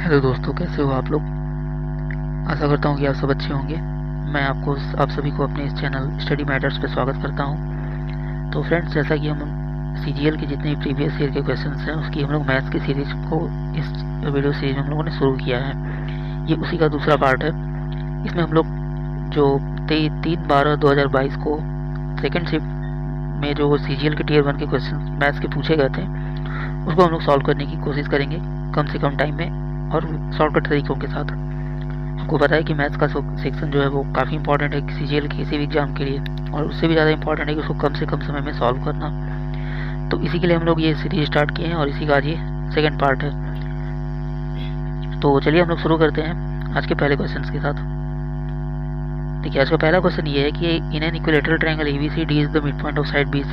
Hello दोस्तों, कैसे हो आप लोग। आशा करता हूँ कि आप सब अच्छे होंगे। मैं आप सभी को अपने इस चैनल स्टडी मैटर्स पे स्वागत करता हूँ। तो फ्रेंड्स, जैसा कि हम सीजीएल के जितने प्रीवियस ईयर के क्वेश्चंस हैं उसकी हम लोग मैथ्स की सीरीज को इस वीडियो सीरीज में हम लोगों ने शुरू किया है। ये उसी का दूसरा पार्ट है। इसमें हम लोग जो 3/12/2022 को सेकेंड शिफ्ट में जो सीजीएल के टीयर 1 के क्वेश्चन मैथ्स के पूछे गए थे उसको हम लोग सॉल्व करने की कोशिश करेंगे कम से कम टाइम में और शॉर्टकट तरीकों के साथ। आपको पता है कि मैथ्स का सेक्शन जो है वो काफ़ी इंपॉर्टेंट है सीजीएल के किसी भी एग्जाम के लिए, और उससे भी ज़्यादा इंपॉर्टेंट है कि उसको कम से कम समय में सॉल्व करना। तो इसी के लिए हम लोग ये सीरीज स्टार्ट किए हैं और इसी का आज ये सेकेंड पार्ट है। तो चलिए हम लोग शुरू करते हैं आज के पहले क्वेश्चन के साथ। देखिए, आज का पहला क्वेश्चन ये है कि in an equilateral triangle ABCD is the mid point of side BC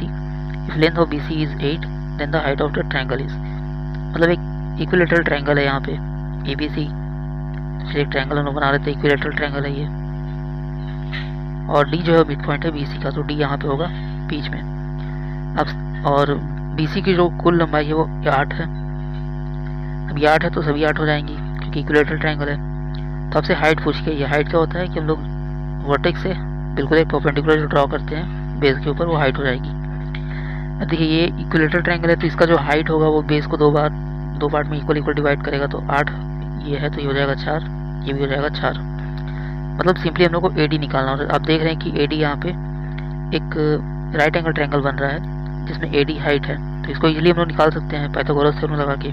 if length of BC is 8 then the height of the triangle is. मतलब एक इक्विलेटरल ट्रायंगल है यहाँ पे ABC, एक ट्रायंगल हम लोग बना लेते हैं, इक्विलेटरल ट्रायंगल है ये, और D जो है मिड पॉइंट है BC का, तो D यहाँ पे होगा बीच में। अब और BC की जो कुल लंबाई है वो 8 है। अब ये 8 है तो सभी 8 हो जाएंगी क्योंकि इक्विलेटरल ट्रायंगल है। तो आपसे हाइट पूछ के, ये हाइट क्या होता है कि हम लोग वर्टेक्स से बिल्कुल एक परपेंडिकुलर जो ड्रॉ करते हैं बेस के ऊपर, वो हाइट हो जाएगी। अब देखिए, ये इक्विलेटरल ट्रायंगल है तो इसका जो हाइट होगा वो बेस को दो पार्ट में इक्वल डिवाइड करेगा। तो 8 ये है तो ये हो जाएगा 4, ये भी हो जाएगा 4। मतलब सिंपली हम लोग को AD निकालना होता है। आप देख रहे हैं कि AD यहाँ पे एक राइट एंगल ट्रायंगल बन रहा है जिसमें AD हाइट है, तो इसको इजीली हम लोग निकाल सकते हैं पाइथागोरस थ्योरम लगा के।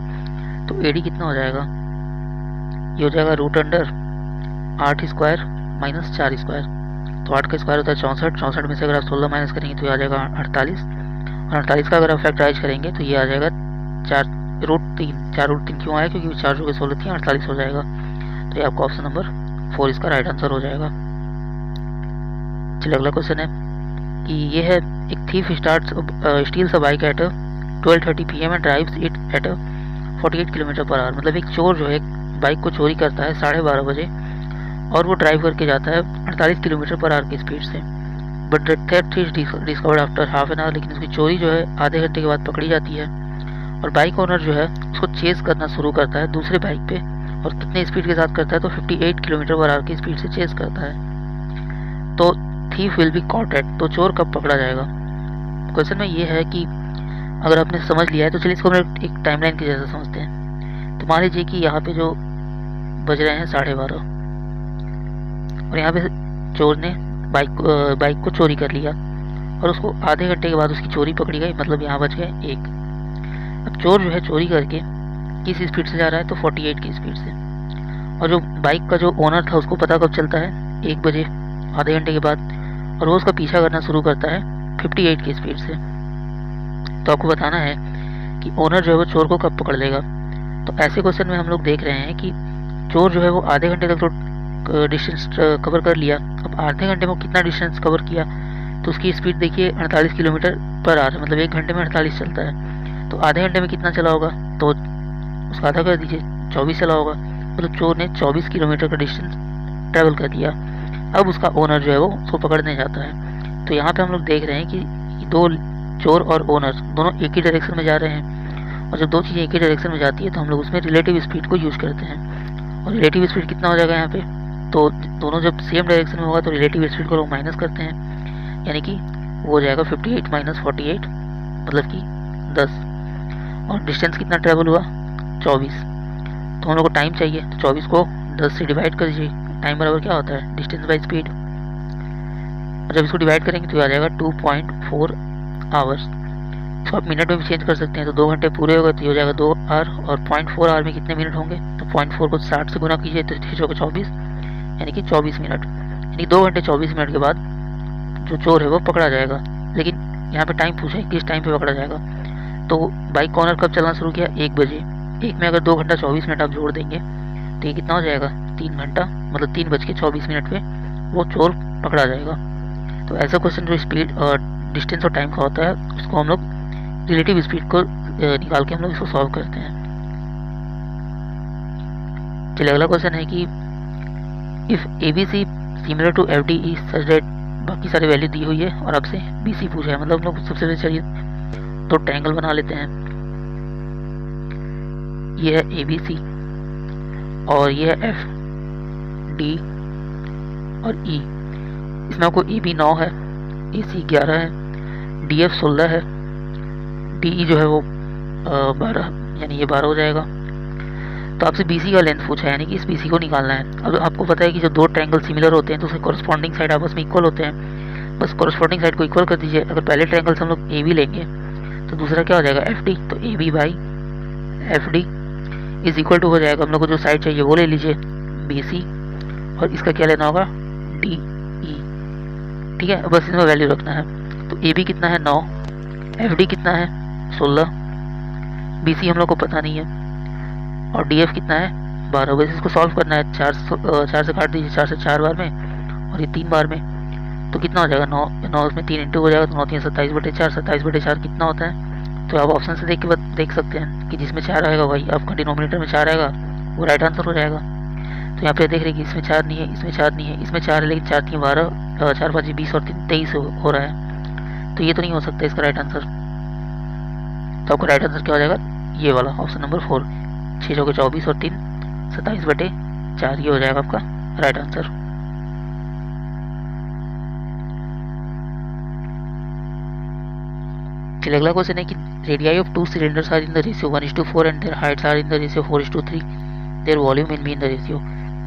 तो AD कितना हो जाएगा, ये हो जाएगा √8 स्क्वायर माइनस 4 स्क्वायर। तो 8 का स्क्वायर होता है 64, 64 में से अगर आप 16 माइनस करेंगे तो ये आ जाएगा 48, और 48 का अगर आप फैक्टराइज करेंगे तो ये आ जाएगा 4√3 क्यों आया, क्योंकि 4 जो 16 थी, 48 हो जाएगा। तो ये आपका ऑप्शन नंबर 4 इसका राइट आंसर हो जाएगा। चलिए अगला क्वेश्चन है कि ये है एक thief steals a bike at 12:30 PM and drives it at 48 km/h। मतलब एक चोर जो है बाइक को चोरी करता है 12:30 बजे और वो ड्राइव करके जाता है 48 km/h की स्पीड से। But the theft is discovered after half an hour. लेकिन उसकी चोरी जो है आधे घंटे के बाद पकड़ी जाती है और बाइक ओनर जो है उसको चेस करना शुरू करता है दूसरे बाइक पे, और कितने स्पीड के साथ करता है, तो 58 km/h की स्पीड से चेस करता है। तो thief will be caught at, तो चोर कब पकड़ा जाएगा। क्वेश्चन में ये है कि अगर आपने समझ लिया है तो चलिए इसको हम एक टाइमलाइन के जैसा समझते हैं। तो मान लीजिए कि यहाँ पे जो बज रहे हैं 12:30 और यहाँ पे चोर ने बाइक को चोरी कर लिया और उसको आधे घंटे के बाद उसकी चोरी पकड़ी गई, मतलब यहाँ बज गए 1। अब चोर जो है चोरी करके किस स्पीड से जा रहा है, तो 48 की स्पीड से। और जो बाइक का जो ओनर था उसको पता कब चलता है, 1 बजे, आधे घंटे के बाद, और वो उसका पीछा करना शुरू करता है 58 की स्पीड से। तो आपको बताना है कि ओनर जो है वो चोर को कब पकड़ लेगा। तो ऐसे क्वेश्चन में हम लोग देख रहे हैं कि चोर जो है वो आधे घंटे तक तो डिस्टेंस कवर कर लिया। अब आधे घंटे में कितना डिस्टेंस कवर किया, तो उसकी स्पीड देखिए 48 km/h, मतलब 1 घंटे में 48 चलता है। तो आधे घंटे में कितना चला होगा, तो उसका आधा कर दीजिए, 24 चला होगा। मतलब चोर ने 24 किलोमीटर का डिस्टेंस ट्रैवल कर दिया। अब उसका ओनर जो है वो उसको पकड़ने जाता है। तो यहाँ पे हम लोग देख रहे हैं कि दो चोर और ओनर दोनों एक ही डायरेक्शन में जा रहे हैं, और जब दो चीज़ें एक ही डायरेक्शन में जाती है तो हम लोग उसमें रिलेटिव स्पीड को यूज़ करते हैं। और रिलेटिव स्पीड कितना हो जाएगा यहाँ पे, तो दोनों जब सेम डायरेक्शन में होगा तो रिलेटिव स्पीड को लोग माइनस करते हैं, यानी कि वो हो जाएगा 58 माइनस 48, मतलब कि 10। और डिस्टेंस कितना ट्रैवल हुआ, 24। तो हम लोग को टाइम चाहिए, तो 24 को 10 से डिवाइड कर दीजिए। टाइम बराबर क्या होता है, डिस्टेंस बाई स्पीड। और जब इसको डिवाइड करेंगे तो आ जाएगा 2.4 आवर्स। इसको आप मिनट में भी चेंज कर सकते हैं, तो 2 घंटे पूरे हो गए तो ये हो जाएगा 2 आवर, और 0.4 आवर में कितने मिनट होंगे, तो 0.4 को 60 से गुना कीजिए तो 24, यानी कि 24 मिनट, यानी 2 घंटे 24 मिनट के बाद जो चोर है वो पकड़ा जाएगा। लेकिन यहाँ पे टाइम पूछे किस टाइम पे पकड़ा जाएगा, तो बाइक ऑनर कब चलना शुरू किया, 1 बजे। 1 में अगर 2 घंटा 24 मिनट आप जोड़ देंगे तो ये कितना हो जाएगा, 3 घंटा, मतलब 3:24 पे वो चोर पकड़ा जाएगा। तो ऐसा क्वेश्चन जो स्पीड और डिस्टेंस और टाइम का होता है उसको हम लोग रिलेटिव स्पीड को निकाल के हम लोग इसको सॉल्व करते हैं। चलिए अगला क्वेश्चन है कि if ABC similar to FD is such that, बाकी सारी वैल्यू दी हुई है और आपसे BC पूछा है। मतलब हम लोग सबसे पहले चलिए तो ट्रायंगल बना लेते हैं। ये है ABC और ये है एफ, डी और ई। इसमें आपको ए बी 9 है, ए सी 11 है, डी एफ 16 है, डी ई जो है वो 12, यानी ये 12 हो जाएगा। तो आपसे बी सी का लेंथ पूछा है, यानी कि इस बी सी को निकालना है। अब आपको पता है कि जब दो ट्रायंगल सिमिलर होते हैं तो उसके कॉरस्पॉन्डिंग साइड आपस में इक्वल होते हैं, बस कॉरस्पॉन्डिंग साइड को इक्वल कर दीजिए। अगर पहले ट्रायंगल से हम लोग ए बी लेंगे तो दूसरा क्या हो जाएगा, एफ डी। तो A B by F D is equal to हो जाएगा, हम लोग को जो साइड चाहिए वो ले लीजिए बी सी, और इसका क्या लेना होगा, डी ई। ठीक है, बस इसमें वैल्यू रखना है। तो ए बी कितना है 9, एफ डी कितना है 16, बी सी हम लोग को पता नहीं है, और डी एफ कितना है 12। बस इसको सॉल्व करना है। 4 से काट दीजिए, 4 से 4 बार में और ये 3 बार में, तो कितना हो जाएगा 9 उसमें 3 इंटू हो जाएगा, तो 9 3 27/4। 27/4 कितना होता है, तो आप ऑप्शन से देख सकते हैं कि जिसमें 4 आएगा वही आपका डिनोमिनेटर में 4 आएगा, वो राइट आंसर हो जाएगा। तो यहाँ पे देख रहे हैं कि इसमें 4 नहीं है, इसमें 4 नहीं है, इसमें 4 है, लेकिन 4 3 12, 4 5 20 और 3 23 हो रहा है, तो ये तो नहीं हो सकता इसका राइट आंसर। तो आपका राइट आंसर क्या हो जाएगा, ये वाला ऑप्शन नंबर 4, 6 चौके 24 और 3 27/4, ये हो जाएगा आपका राइट आंसर। चलिए अगला क्वेश्चन है कि radii of 2 cylinders are in the ratio 1:4 and their heights are in the ratio 4:3, their volume in be in the ratio.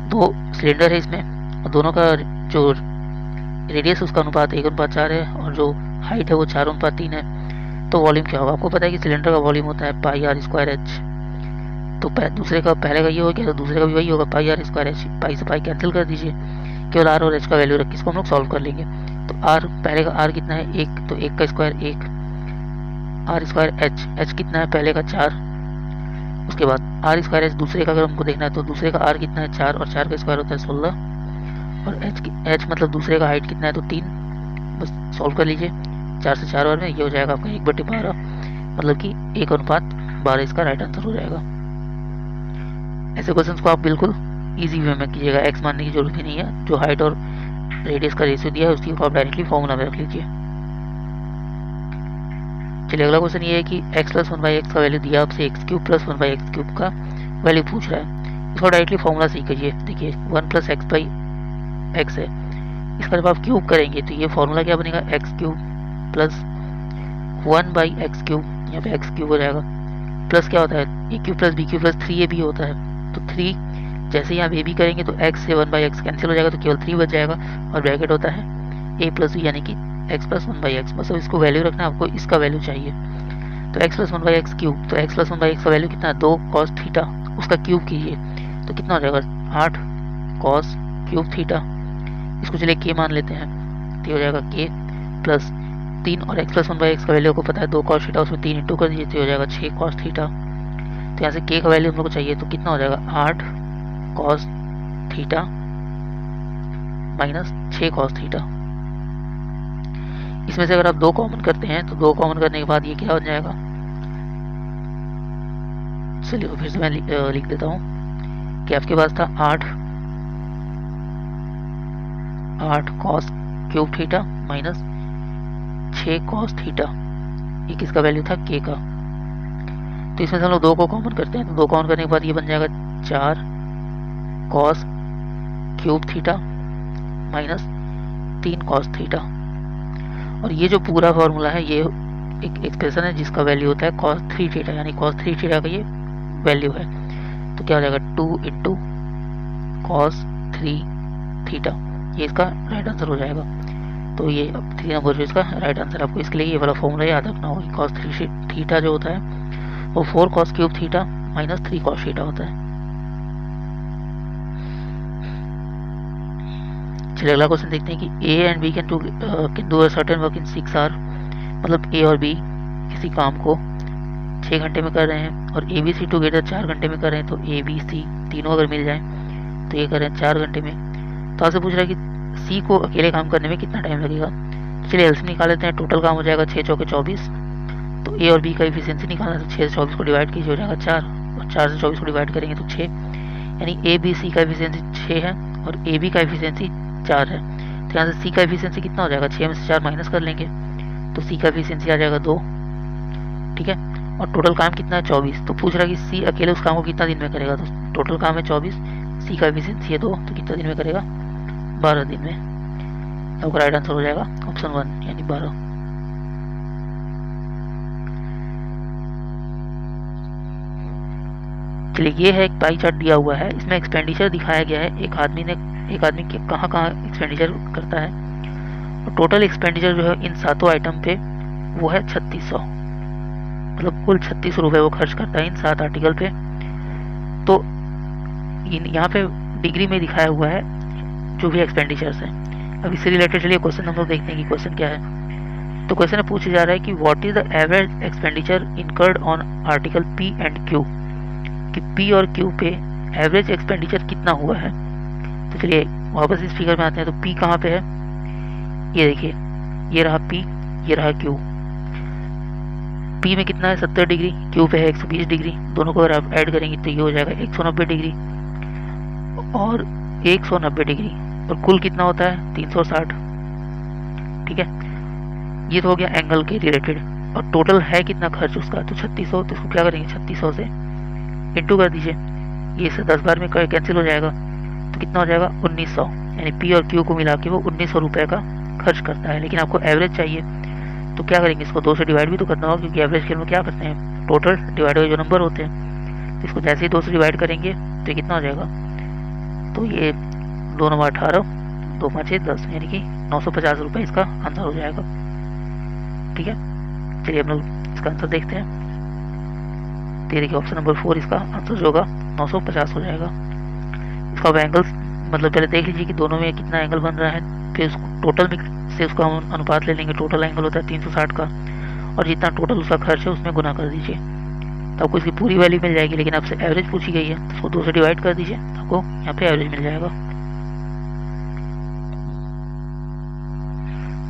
2 cylinder है इसमें, और दोनों का जो रेडियस उसका अनुपात 1:4 है, और जो हाइट है वो 4:3 है। तो वॉल्यूम क्या होगा, आपको पता है कि सिलेंडर का वॉल्यूम होता है पाई आर स्क्वायर एच। तो दूसरे का पहले का ये हो गया, तो दूसरे का भी वही होगा पाई आर स्क्वायर एच। पाई से पाई कैंसिल कर दीजिए, केवल आर और एच का वैल्यू रख के इसको हम लोग सॉल्व कर लेंगे। तो आर पहले का आर कितना है 1, तो 1 का square 1, R square H, H कितना है पहले का 4, उसके बाद आर स्क्वायर एच दूसरे का अगर हमको देखना है तो दूसरे का आर कितना है 4, और 4 का स्क्वायर होता है 16, और एच मतलब दूसरे का हाइट कितना है तो 3। बस सॉल्व कर लीजिए 4 से 4 बार में, ये हो जाएगा आपका 1/12, मतलब कि 1:12 इसका राइट आंसर हो जाएगा। ऐसे क्वेश्चंस को आप बिल्कुल इजी वे में कीजिएगा, एक्स मानने की जरूरत ही नहीं है। जो हाइट और रेडियस का रेशियो दिया है उसकी को आप डायरेक्टली फॉर्मूला में रख लीजिए। चलिए अगला क्वेश्चन ये है कि x + 1/x का वैल्यू दिया आपसे x³ + 1/x³ का वैल्यू पूछ रहा है। इसको डायरेक्टली फॉर्मूला से ही करिए। देखिए 1 + x/x है, इसका जब आप क्यूब करेंगे तो ये फॉर्मूला क्या बनेगा, x³ + 1/x³, यहाँ पे x³ हो जाएगा, प्लस क्या होता है a³ + b³ + 3ab होता है। तो 3 जैसे ही आप a b करेंगे तो x से 1/x कैंसिल हो जाएगा, तो केवल 3 बच जाएगा, और ब्रैकेट होता है a + b, यानी कि x + 1/x। बस अब इसको वैल्यू रखना है, आपको इसका वैल्यू चाहिए। तो x + 1/x³, तो x + 1/x का वैल्यू कितना है 2 cos थीटा, उसका क्यूब कीजिए तो कितना हो जाएगा 8 cos³ थीटा। इसको चलिए k मान लेते हैं, तो हो जाएगा k + 3, और x + 1/x का वैल्यू आपको पता है 2 cos थीटा, उसमें 3 इंटू कर दीजिए तो हो जाएगा 6 cos थीटा। तो यहाँ से k का वैल्यू हम लोग को चाहिए, तो कितना हो जाएगा 8 cos थीटा - 6 cos थीटा। इसमें से अगर आप 2 कॉमन करते हैं तो 2 कॉमन करने के बाद ये क्या हो जाएगा, चलिए फिर से मैं लिख देता हूँ कि आपके पास था 8 cos³ थीटा - 6 cos थीटा, ये किसका वैल्यू था k का। तो इसमें से हम लोग 2 को कॉमन करते हैं, तो 2 कॉमन करने के बाद ये बन जाएगा 4 cos³ थीटा - 3 cos थीटा। और ये जो पूरा फॉर्मूला है ये एक एक्सप्रेशन है जिसका वैल्यू होता है cos 3 थीटा, यानी cos 3 थीटा का ये वैल्यू है। तो क्या हो जाएगा 2 × cos 3 थीटा, ये इसका राइट आंसर हो जाएगा। तो ये अब 3 नंबर जो इसका राइट आंसर, आपको इसके लिए ये वाला फॉर्मूला याद रखना होगा। cos 3 थीटा जो होता है वो 4 cos³ थीटा - 3 cos थीटा होता है। चलिए अगला क्वेश्चन देखते हैं कि A and B can do a certain work in 6 hour, मतलब A और B किसी काम को 6 घंटे में कर रहे हैं, और A B C टुगेदर 4 घंटे में कर रहे हैं। तो A B C तीनों अगर मिल जाए तो ये कर रहे हैं 4 घंटे में। तो आपसे पूछ रहा है कि C को अकेले काम करने में कितना टाइम लगेगा। चलिए एलसीएम निकाल लेते हैं। टोटल काम हो जाएगा 6 चौके 24, तो A और B का एफिशिएंसी निकालना है, तो 6 से 24 को डिवाइड कीजिए हो जाएगा 4, और 4 से 24 को डिवाइड करेंगे तो 6, यानी A B C का एफिशिएंसी 6 है और A B का एफिशिएंसी 4 है। तो यहाँ से C का एफिशिएंसी कितना हो जाएगा, 6 में से 4 माइनस कर लेंगे तो C का एफिशिएंसी आ जाएगा 2, ठीक है। और टोटल काम कितना है 24। तो पूछ रहा है कि C अकेले उस काम को कितना दिन में करेगा। तो टोटल काम है 24, सी का एफिशिएंसी है 2, तो कितना दिन में करेगा? 12 दिन में। आपका राइट आंसर हो जाएगा ऑप्शन 1 यानी 12। चलिए ये है एक पाई चार्ट दिया हुआ है, इसमें एक्सपेंडिचर दिखाया गया है, एक आदमी के कहाँ कहाँ एक्सपेंडिचर करता है। और टोटल एक्सपेंडिचर जो है इन सातों आइटम पे वो है 3600, मतलब कुल 36 रुपये वो खर्च करता है इन 7 आर्टिकल पे। तो यहाँ पे डिग्री में दिखाया हुआ है जो भी एक्सपेंडिचर्स है। अब इससे रिलेटेड चलिए क्वेश्चन हम लोग देखते हैं कि क्वेश्चन क्या है। तो क्वेश्चन में पूछा जा रहा है कि what is the average expenditure incurred on article P and Q, कि पी और क्यू पे एवरेज एक्सपेंडिचर कितना हुआ है। तो चलिए वापस इस फिगर में आते हैं। तो पी कहाँ पे है? ये देखिए, ये रहा पी, ये रहा क्यू। पी में कितना है? 70 डिग्री, क्यू पे है 120 डिग्री। दोनों को अगर आप ऐड करेंगे तो ये हो जाएगा 190 डिग्री और 190 डिग्री, और कुल कितना होता है? 360। ठीक है, ये तो हो गया एंगल के रिलेटेड। और टोटल है कितना खर्च उसका? तो 3600। तो इसको क्या करेंगे? 3600 से इंटू कर दीजिए, ये से 10 बार में कैंसिल हो जाएगा, तो कितना हो जाएगा? 1900। यानी पी और क्यू को मिला के वो 1900 रुपये का खर्च करता है। लेकिन आपको एवरेज चाहिए, तो क्या करेंगे? इसको 2 से डिवाइड भी तो करना होगा, क्योंकि एवरेज के में क्या करते हैं? टोटल डिवाइड हुए जो नंबर होते हैं। तो इसको जैसे ही 2 से डिवाइड करेंगे तो ये कितना हो जाएगा? तो ये 2 9 18, 2 5 6 10, यानी कि 950 रुपये इसका आंसर हो जाएगा। ठीक है, चलिए हम लोग इसका आंसर देखते हैं। तो देखिए ऑप्शन नंबर 4 इसका आंसर जो होगा 950 हो जाएगा। इसका अब एंगल्स मतलब पहले देख लीजिए कि दोनों में कितना एंगल बन रहा है, फिर उसको टोटल में से उसका हम अनुपात ले लेंगे। टोटल एंगल होता है 360 का, और जितना टोटल उसका खर्च है उसमें गुना कर दीजिए, तो आपको इसकी पूरी वैल्यू मिल जाएगी। लेकिन आपसे एवरेज पूछी गई है, तो उसको 2 से डिवाइड कर दीजिए, तो आपको यहाँ पे एवरेज मिल जाएगा।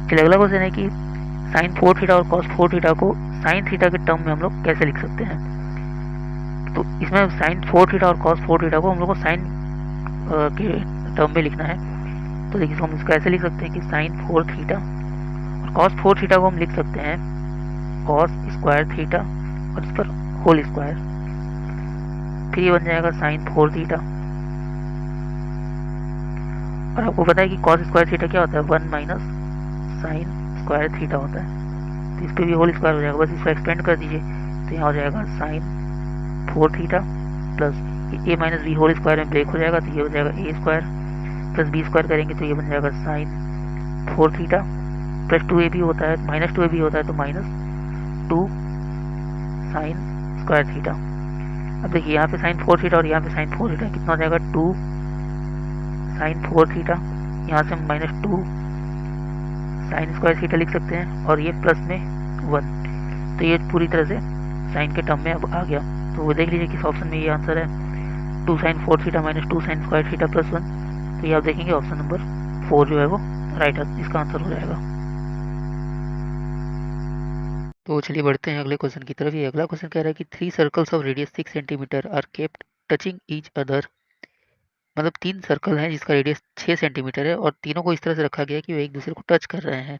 चलिए अगला क्वेश्चन है कि साइन 4 थीटा और कॉस 4 थीटा को साइन थीटा के टर्म में हम लोग कैसे लिख सकते हैं। तो इसमें साइन 4 थीटा और कॉस 4 थीटा को हम लोग को साइन के टर्म में लिखना है। तो देखिए हम इसको ऐसे लिख सकते हैं कि साइन 4 थीटा और कॉस 4 थीटा को हम लिख सकते हैं कॉस स्क्वायर थीटा और इस पर होल स्क्वायर, फिर ये बन जाएगा साइन 4 थीटा। और आपको पता है कि कॉस स्क्वायर थीटा क्या होता है? 1 माइनस साइन स्क्वायर थीटा होता है। तो इस पर भी होल स्क्वायर हो जाएगा, बस इसको एक्सपेंड कर दीजिए, तो यहाँ हो जाएगा साइन 4 थीटा प्लस ए माइनस बी होल स्क्वायर में ब्रेक हो जाएगा, तो ये हो जाएगा ए स्क्वायर प्लस बी स्क्वायर करेंगे तो ये बन जाएगा साइन 4 थीटा प्लस 2 ए भी होता है, माइनस 2 ए भी होता है, तो माइनस 2 साइन स्क्वायर थीटा। अब देखिए यहाँ पे साइन 4 थीटा और यहाँ पे साइन 4 थीटा कितना हो जाएगा? 2 साइन 4 थीटा, यहाँ से हम माइनस 2 साइन स्क्वायर थीटा लिख सकते हैं, और ये प्लस में 1, तो ये पूरी तरह से साइन के टर्म में अब आ गया। तो वो देख लीजिए किस ऑप्शन में ये आंसर है, 2 sine 4 theta minus 2 sine square theta plus 1। तो ये आप देखेंगे ऑप्शन नंबर 4 जो है वो राइट इसका आंसर हो जाएगा। तो चलिए बढ़ते हैं अगले क्वेश्चन की तरफ। ये अगला क्वेश्चन कह रहा है कि 3 circles of radius 6 centimetre are kept touching each other, मतलब 3 सर्कल हैं जिसका रेडियस 6 सेंटीमीटर है और तीनों को इस तरह से रखा गया है कि वो एक दूसरे को टच कर रहे हैं।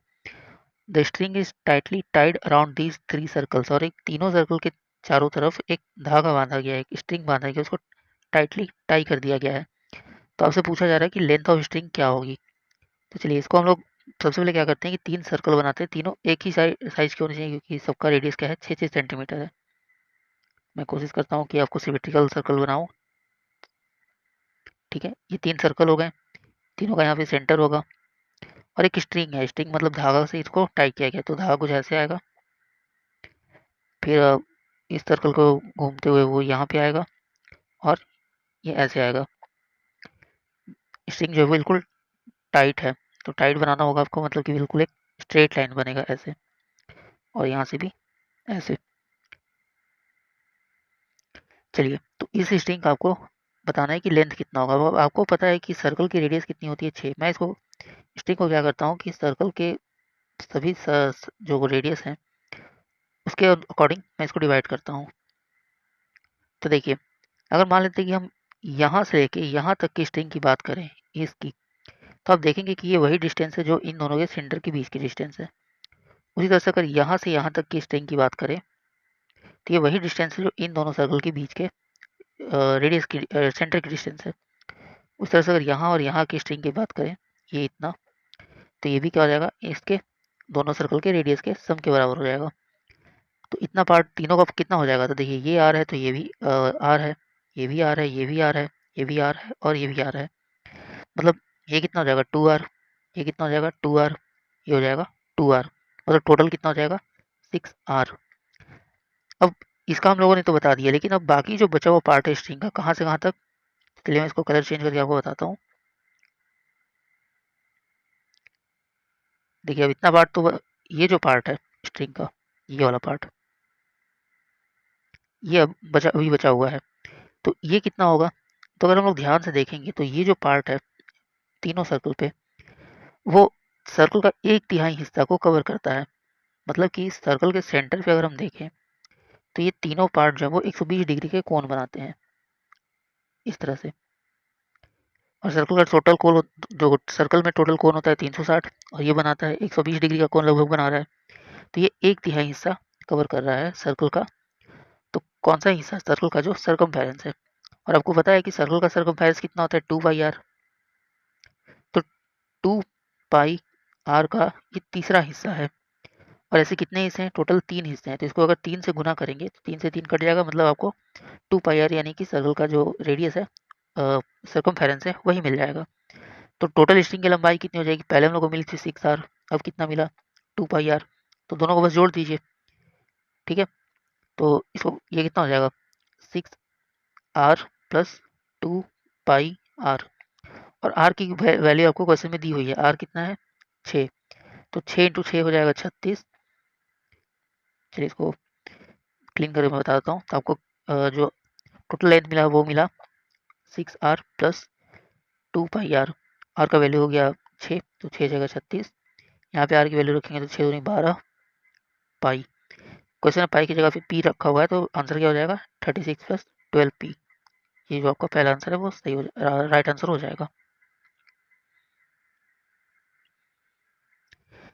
The string is tightly tied around these 3 circles, और एक तीनों सर्कल के चारों तरफ एक धागा बांधा गया है, एक स्ट्रिंग बांधा गया, उसको टाइटली टाई कर दिया गया है। तो आपसे पूछा जा रहा है कि लेंथ ऑफ स्ट्रिंग क्या होगी। तो चलिए इसको हम लोग सबसे पहले क्या करते हैं कि 3 सर्कल बनाते हैं, तीनों एक ही साइज के होने चाहिए, क्योंकि सबका रेडियस क्या है? 6 सेंटीमीटर है। मैं कोशिश करता हूँ कि आपको सिमेट्रिकल सर्कल बनाऊँ। ठीक है, ये 3 सर्कल हो गए, तीनों का यहाँ पे सेंटर होगा, और एक स्ट्रिंग है, स्ट्रिंग मतलब धागा से इसको टाई किया गया। तो धागा कुछ ऐसे आएगा, फिर इस सर्कल को घूमते हुए वो यहाँ पे आएगा, और ये ऐसे आएगा। स्ट्रिंग जो है बिल्कुल टाइट है, तो टाइट बनाना होगा आपको, मतलब कि बिल्कुल एक स्ट्रेट लाइन बनेगा ऐसे, और यहाँ से भी ऐसे। चलिए तो इस स्ट्रिंग का आपको बताना है कि लेंथ कितना होगा। अब आपको पता है कि सर्कल की रेडियस कितनी होती है? 6। मैं इसको स्ट्रिंग को क्या करता हूँ कि सर्कल के सभी जो रेडियस हैं उसके अकॉर्डिंग मैं इसको डिवाइड करता हूँ। तो देखिए अगर मान लेते हैं कि हम यहाँ से लेके यहाँ तक की स्ट्रिंग की बात करें इसकी, तो आप देखेंगे कि ये वही डिस्टेंस है जो इन दोनों के सेंटर के बीच की डिस्टेंस है। उसी तरह से अगर यहाँ से यहाँ तक की स्ट्रिंग की बात करें, तो ये वही डिस्टेंस है जो इन दोनों सर्कल के बीच के रेडियस की सेंटर की डिस्टेंस है। उस तरह से अगर यहाँ और यहाँ की स्ट्रिंग की बात करें, ये इतना, तो ये भी क्या हो जाएगा, इसके दोनों सर्कल के रेडियस के सम के बराबर हो जाएगा। तो इतना पार्ट तीनों का कितना हो जाएगा, तो देखिए ये आर है तो ये भी आर है, ये भी आर है, ये भी आर है, ये भी आर है और ये भी आर है। मतलब ये कितना हो जाएगा 2r, ये कितना हो जाएगा 2r, ये हो जाएगा 2r, मतलब टोटल कितना हो जाएगा 6r। अब इसका हम लोगों ने तो बता दिया, लेकिन अब बाकी जो बचा हुआ पार्ट है स्ट्रिंग का कहाँ से कहाँ तक, चलिए मैं इसको कलर चेंज करके आपको बताता हूँ। देखिए अब इतना पार्ट तो ये जो पार्ट है स्ट्रिंग का, ये वाला पार्ट, ये अब अभी बचा हुआ है। तो ये कितना होगा, तो अगर हम लोग ध्यान से देखेंगे तो ये जो पार्ट है तीनों सर्कल पे, वो सर्कल का 1/3 हिस्सा को कवर करता है। मतलब कि सर्कल के सेंटर पे अगर हम देखें तो ये तीनों पार्ट जो है वो 120 डिग्री के कोण बनाते हैं इस तरह से। और सर्कल का टोटल कोण, जो सर्कल में टोटल कोण होता है 360, और ये बनाता है 120 डिग्री का कोण लगभग बना रहा है। तो ये 1/3 हिस्सा कवर कर रहा है सर्कल का। तो कौन सा हिस्सा, सर्कल का जो सर्कमफेरेंस है। और आपको पता है कि सर्कल का सर्कमफेरेंस कितना होता है 2πr। तो 2πr का ये तीसरा हिस्सा है। और ऐसे कितने हिस्से हैं, टोटल 3 हिस्से हैं। तो इसको अगर 3 से गुना करेंगे तो 3 से 3 कट जाएगा, मतलब आपको 2πr यानी कि सर्कल का जो रेडियस है, सर्कमफेरेंस है, वही मिल जाएगा। तो टोटल स्ट्रिंग की लंबाई कितनी हो जाएगी, पहले हम लोग को मिली थी 6r, अब कितना मिला 2πr। तो दोनों को बस जोड़ दीजिए, ठीक है। तो इसको ये कितना हो जाएगा 6r प्लस 2πr। और r की वैल्यू आपको क्वेश्चन में दी हुई है, r कितना है 6, तो 6 × 6 हो जाएगा 36। चलिए इसको क्लीन करके मैं बता देता हूँ। तो आपको जो टोटल लेंथ मिला वो मिला 6r प्लस 2πr। r का वैल्यू हो गया 6, तो 6 जगह 36, यहाँ पे r की वैल्यू रखेंगे तो 6 दूनी 12 पाई। क्वेश्चन में पाई की जगह पे p रखा हुआ है, तो आंसर क्या हो जाएगा 36 प्लस 12p। ये जो आपका पहला आंसर है वो सही हो राइट आंसर हो जाएगा।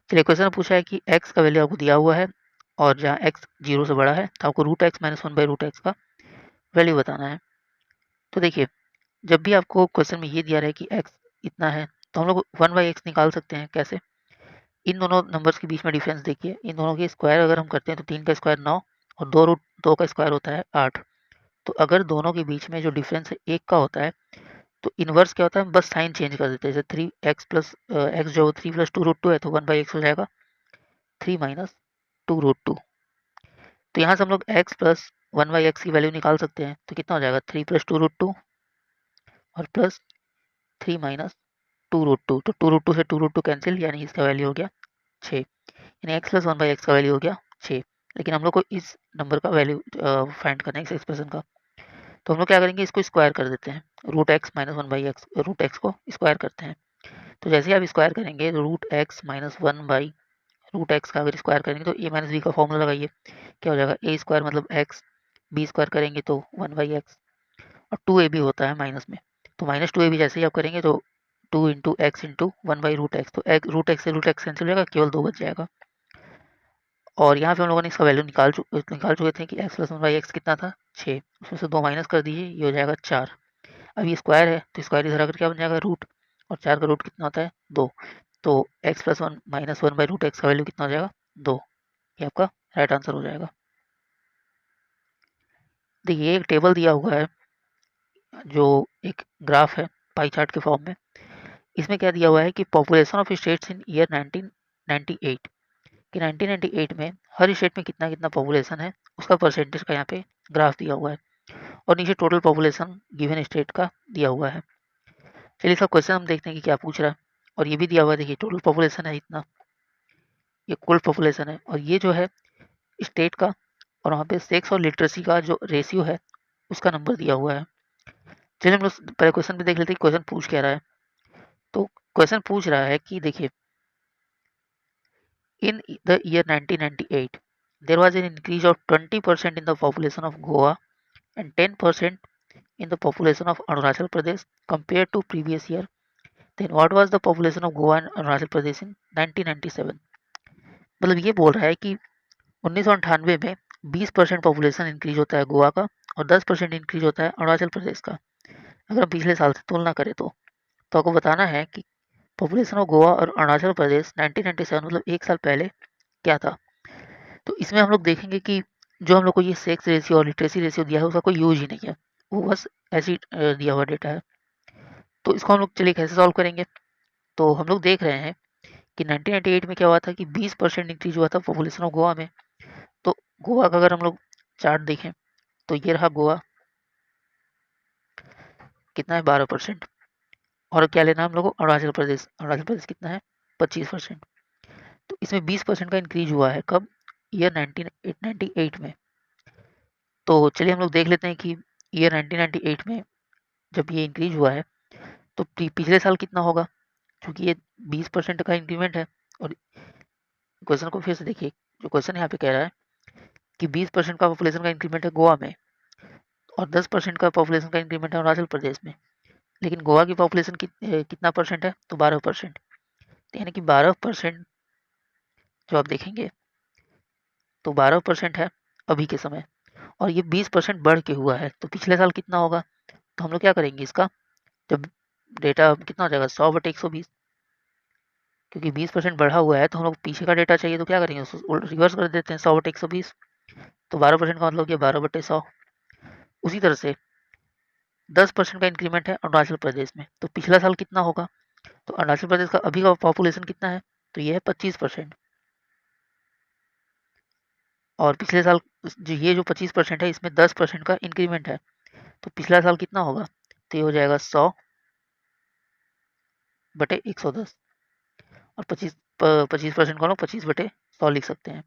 चलिए क्वेश्चन में पूछा है कि x का वैल्यू आपको दिया हुआ है और जहाँ x 0 से बड़ा है तो आपको √x - 1/√x का वैल्यू बताना है। तो देखिए जब भी आपको क्वेश्चन में ये दिया रहा है कि x इतना है, तो हम लोग 1/x निकाल सकते हैं। कैसे, इन दोनों नंबर्स के बीच में डिफरेंस देखिए, इन दोनों के स्क्वायर अगर हम करते हैं तो 3 का स्क्वायर 9 और 2 का स्क्वायर होता है 8। तो अगर दोनों के बीच में जो डिफरेंस है 1 का होता है, तो इन्वर्स क्या होता है, हम बस साइन चेंज कर देते हैं। जैसे 3x प्लस x जो 3 + 2√2 है, तो 1/x हो जाएगा 3 - 2√2। तो यहाँ से हम लोग x प्लस 1/x की वैल्यू निकाल सकते हैं। तो कितना हो जाएगा 3 + 2√2 और प्लस 3 - 2√2। तो 2√2 से 2√2 कैंसिल, यानी इसका वैल्यू हो गया 6, यानी x प्लस 1/x का वैल्यू हो गया 6। लेकिन हम लोग को इस नंबर का वैल्यू फाइंड करना है, इस एक्सप्रेशन का। तो हम लोग क्या करेंगे, इसको स्क्वायर कर देते हैं। √x - 1/x, √x को स्क्वायर करते हैं। तो जैसे ही आप स्क्वायर करेंगे तो √x - 1/√x का अगर स्क्वायर करेंगे तो a - b का फॉर्मूला लगाइए, क्या हो जाएगा a² मतलब x, b² करेंगे तो 1/x, और 2ab होता है माइनस में। तो -2ab जैसे ही आप करेंगे तो 2 × x × 1/√x, तो √x से √x कैंसिल हो जाएगा, केवल 2 बच जाएगा। और यहाँ पे हम लोगों ने इसका वैल्यू निकाल चुके थे कि x प्लस 1/x कितना था 6, उसमें से 2 माइनस कर दीजिए, ये हो जाएगा 4। अब ये स्क्वायर है तो स्क्वायर इधर आकर क्या बन जाएगा रूट, और 4 का रूट कितना होता है 2। तो x प्लस 1 - 1/√x का वैल्यू कितना हो जाएगा 2। ये आपका राइट आंसर हो जाएगा। देखिए एक टेबल दिया हुआ है जो एक ग्राफ है पाई चार्ट के फॉर्म में। इसमें क्या दिया हुआ है कि population of states in year 1998, कि 1998 में हर स्टेट में कितना कितना पॉपुलेशन है, उसका परसेंटेज का यहाँ पे ग्राफ दिया हुआ है। और नीचे टोटल पॉपुलेशन गिवन स्टेट का दिया हुआ है। चलिए इसका क्वेश्चन हम देखते हैं कि क्या पूछ रहा है। और ये भी दिया हुआ है, देखिए टोटल पॉपुलेशन है इतना, ये कुल पॉपुलेशन है, और ये जो है स्टेट का, और वहाँ पे सेक्स और लिटरेसी का जो रेशियो है उसका नंबर दिया हुआ है। चलिए हम लोग पहले क्वेश्चन पे देख लेते हैं क्वेश्चन पूछ क्या रहा है। तो क्वेश्चन पूछ रहा है कि देखिए in the year 1998 there was an increase of 20% in the population of Goa and 10% in the population of Arunachal Pradesh compared to previous year. Then what was the population of Goa and Arunachal Pradesh in 1997? मतलब ये बोल रहा है कि 1998 में 20% population increase होता है गोवा का और 10% इंक्रीज होता है अरुणाचल प्रदेश का, अगर हम पिछले साल से तुलना करें तो आपको बताना है कि पॉपुलेशन ऑफ गोवा और अरुणाचल प्रदेश 1997 मतलब एक साल पहले क्या था। तो इसमें हम लोग देखेंगे कि जो हम लोग को ये सेक्स रेशियो और लिटरेसी रेशियो दिया है उसका कोई यूज ही नहीं है, वो बस ऐसे ही दिया हुआ डेटा है। तो इसको हम लोग चलिए कैसे सॉल्व करेंगे। तो हम लोग देख रहे हैं कि 1998 में क्या हुआ था कि 20% इंक्रीज हुआ था पॉपुलेशन ऑफ गोवा में। तो गोवा का अगर हम लोग चार्ट देखें तो ये रहा गोवा, कितना है 12%। और क्या लेना हम लोग को, अरुणाचल प्रदेश, अरुणाचल प्रदेश कितना है 25%। तो इसमें 20% का इंक्रीज हुआ है कब, ईयर 1998 में। तो चलिए हम लोग देख लेते हैं कि ईयर 1998 में जब ये इंक्रीज हुआ है तो पिछले साल कितना होगा, क्योंकि ये 20% का इंक्रीमेंट है। और क्वेश्चन को फिर से देखिए, जो क्वेश्चन यहाँ पे कह रहा है कि 20% का पॉपुलेशन का इंक्रीमेंट है गोवा में और 10% का पॉपुलेशन का इंक्रीमेंट है अरुणाचल प्रदेश में, लेकिन गोवा की पॉपुलेशन कितना परसेंट है, तो 12%। यानी कि 12% जो आप देखेंगे तो 12% है अभी के समय, और ये 20% बढ़ के हुआ है। तो पिछले साल कितना होगा, तो हम लोग क्या करेंगे इसका, जब डेटा कितना हो जाएगा 100/120, क्योंकि 20% बढ़ा हुआ है तो हम लोग पीछे का डेटा चाहिए, तो क्या करेंगे उसको रिवर्स कर देते हैं 100/120। तो 12% का मतलब ये 12/100। उसी तरह से 10% का इंक्रीमेंट है अरुणाचल प्रदेश में, तो पिछला साल कितना होगा, तो अरुणाचल प्रदेश का अभी का पॉपुलेशन कितना है, तो ये है 25%। और पिछले साल ये जो 25% है इसमें 10% का इंक्रीमेंट है, तो पिछला साल कितना होगा, तो ये हो जाएगा 100/110। और 25% को हम लोग 25/100 लिख सकते हैं।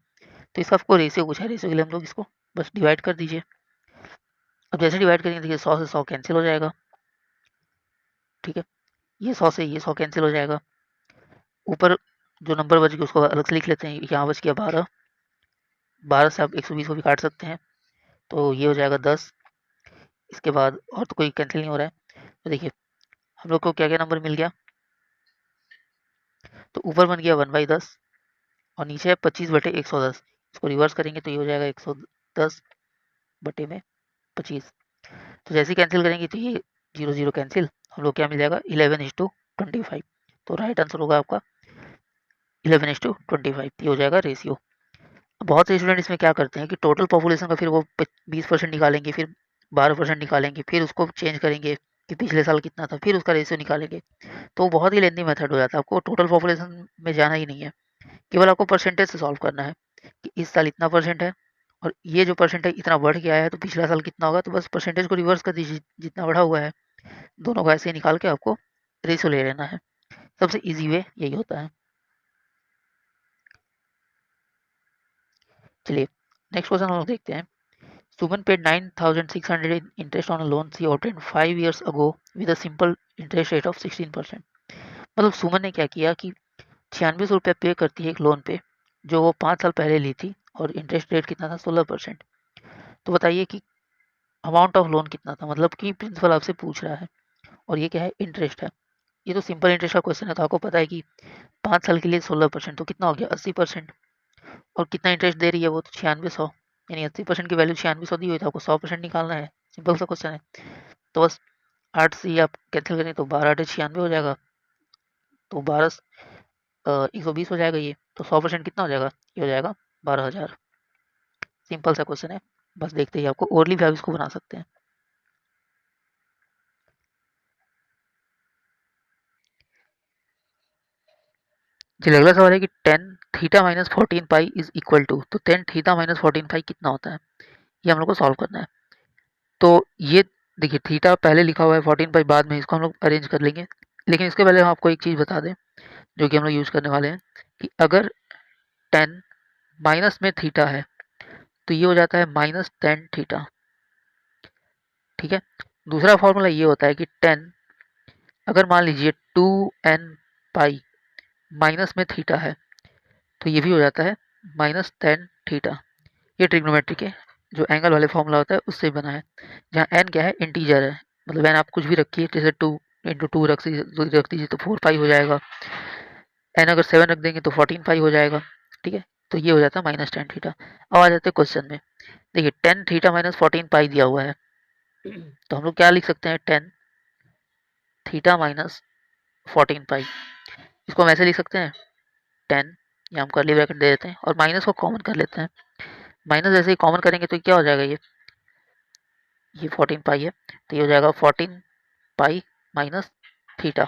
तो इसका आपको रेशियो पूछा है, रेशियो के लिए हम लोग इसको बस डिवाइड कर दीजिए। अब जैसे डिवाइड करेंगे देखिए 100 से 100 कैंसिल हो जाएगा, ठीक है, ये 100 से ये 100 कैंसिल हो जाएगा। ऊपर जो नंबर बच गया उसको अलग से लिख लेते हैं, यहाँ बच गया 12, 12 से आप 120 को भी काट सकते हैं, तो ये हो जाएगा 10। इसके बाद और तो कोई कैंसिल नहीं हो रहा है। तो देखिए हम लोग को क्या क्या नंबर मिल गया, तो ऊपर बन गया 1/10 और नीचे है 25/110। इसको रिवर्स करेंगे तो ये हो जाएगा 110/25। तो जैसे ही कैंसिल करेंगे तो ये 0 0 कैंसिल, हम लोग क्या मिल जाएगा 11:25। तो राइट आंसर होगा आपका 11:25, ये हो जाएगा रेशियो। बहुत से स्टूडेंट इसमें क्या करते हैं कि टोटल पॉपुलेशन का फिर वो 20% निकालेंगे, फिर 12% निकालेंगे, फिर उसको चेंज करेंगे कि पिछले साल कितना था, फिर उसका रेशियो निकालेंगे। तो बहुत ही लेंदी मेथड हो जाता है, आपको टोटल पॉपुलेशन में जाना ही नहीं है, केवल आपको परसेंटेज से सॉल्व करना है कि इस साल इतना परसेंट है और ये जो परसेंट है इतना बढ़ के आया है, तो पिछला साल कितना होगा, तो बस परसेंटेज को रिवर्स कर दीजिए जितना बढ़ा हुआ है, दोनों को ऐसे ही निकाल के आपको रेशियो ले लेना है। सबसे ईजी वे यही होता है। चलिए नेक्स्ट क्वेश्चन हम लोग देखते हैं। सुमन paid 9,600 in interest on a loan she obtained 5 years ago with a simple interest rate of 16%। मतलब सुमन ने क्या किया कि 9600 रुपया पे करती है एक लोन पे जो वो 5 साल पहले ली थी, और इंटरेस्ट रेट कितना था 16%। तो बताइए कि अमाउंट ऑफ लोन कितना था, मतलब कि प्रिंसिपल आपसे पूछ रहा है और ये क्या है, इंटरेस्ट है। ये तो सिंपल इंटरेस्ट का क्वेश्चन है, तो आपको पता है कि 5 साल के लिए 16%, तो कितना हो गया 80%। और कितना इंटरेस्ट दे रही है वो, तो 9600, यानी 80% की वैल्यू 9600 दी हुई, तो आपको 100% निकालना है। सिंपल सा क्वेश्चन है। तो बस 8 से आप कैंसिल करें तो 12/8 96 हो जाएगा, तो 120 हो जाएगा ये, तो 100% कितना हो जाएगा, ये हो जाएगा 12,000। सिंपल सा क्वेश्चन है, बस देखते ही आपको ओरली भी आप इसको बना सकते हैं। चलिए अगला सवाल है कि 10 theta minus 14 pi is equal to, तो 10 थीटा माइनस 14 पाई कितना होता है, ये हम लोग को सॉल्व करना है। तो ये देखिए थीटा पहले लिखा हुआ है, 14 पाई बाद में, इसको हम लोग अरेंज कर लेंगे। लेकिन इसके पहले हम आपको एक चीज़ बता दें जो कि हम लोग यूज़ करने वाले हैं, कि अगर 10 माइनस में थीटा है तो ये हो जाता है -10 थीटा, ठीक है। दूसरा फॉर्मूला ये होता है कि 10 अगर मान लीजिए 2n पाई माइनस में थीटा है तो ये भी हो जाता है -10 थीटा। ये ट्रिग्नोमेट्री के जो एंगल वाले फॉर्मूला होता है उससे बना है, जहाँ n क्या है, इंटीजर है, मतलब n आप कुछ भी रखिए, जैसे 2 × 2 रख दीजिए तो 4 पाई हो जाएगा। n अगर 7 रख देंगे तो 14 पाई हो जाएगा, ठीक है। तो ये हो जाता है माइनस टेन थीटा। अब आ जाते हैं क्वेश्चन में। देखिए टेन थीटा माइनस 14 पाई दिया हुआ है, तो हम लोग क्या लिख सकते हैं, टेन थीटा माइनस 14 पाई। इसको हम ऐसे लिख सकते हैं, टेन, या हम कर्ली ब्रैकेट दे देते हैं और माइनस को कॉमन कर लेते हैं। माइनस जैसे ही कॉमन करेंगे तो क्या हो जाएगा, ये 14 पाई है, तो ये हो जाएगा 14 पाई माइनस थीटा।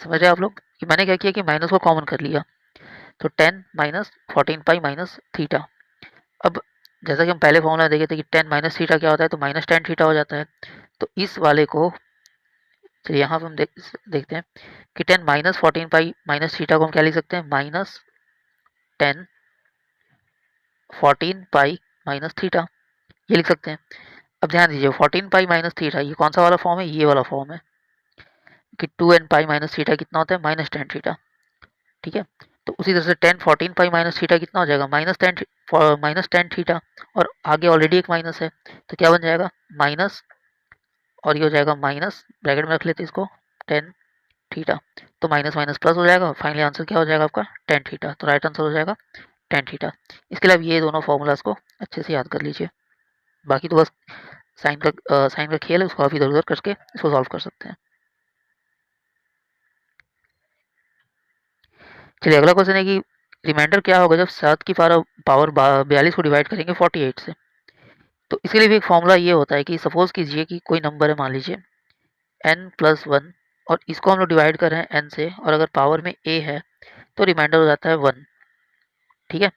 समझ रहे हैं आप लोग कि मैंने क्या किया कि माइनस को कॉमन कर लिया, तो 10 माइनस 14 पाई माइनस थीटा। अब जैसा कि हम पहले फॉर्मूला देखे थे कि 10 माइनस थीटा क्या होता है, तो माइनस टेन थीटा हो जाता है। तो इस वाले को चलिए यहाँ पे हम देखते हैं कि 10 माइनस 14 पाई माइनस थीटा को हम क्या लिख सकते हैं, माइनस 10 14 पाई माइनस थीटा, ये लिख सकते हैं। अब ध्यान दीजिए 14 पाई माइनस थीटा ये कौन सा वाला फॉर्म है, ये वाला फॉर्म है कि 2 एन पाई माइनस थीटा कितना होता है, माइनस टेन थीटा। ठीक है, तो उसी तरह से 10 14 पाई माइनस थीटा कितना हो जाएगा, माइनस टेन थीटा, और आगे ऑलरेडी एक माइनस है, तो क्या बन जाएगा, माइनस, और ये हो जाएगा माइनस, ब्रैकेट में रख लेते हैं इसको, टेन थीटा। तो माइनस माइनस प्लस हो जाएगा, फाइनली आंसर क्या हो जाएगा आपका, टेन थीटा। तो राइट आंसर हो जाएगा टेन थीटा। इसके लिए आप ये दोनों फॉर्मूलाज को अच्छे से याद कर लीजिए। बाकी तो बस साइन का खेल है, उसको आप इधर उधर करके इसको सॉल्व कर सकते हैं। चलिए अगला क्वेश्चन है कि रिमाइंडर क्या होगा जब 7 की पावर 42 को डिवाइड करेंगे 48 से। तो इसके लिए भी एक फॉर्मूला ये होता है कि सपोज कीजिए कि कोई नंबर है, मान लीजिए n प्लस वन, और इसको हम लोग डिवाइड कर रहे हैं n से, और अगर पावर में a है तो रिमाइंडर हो जाता है 1। ठीक है,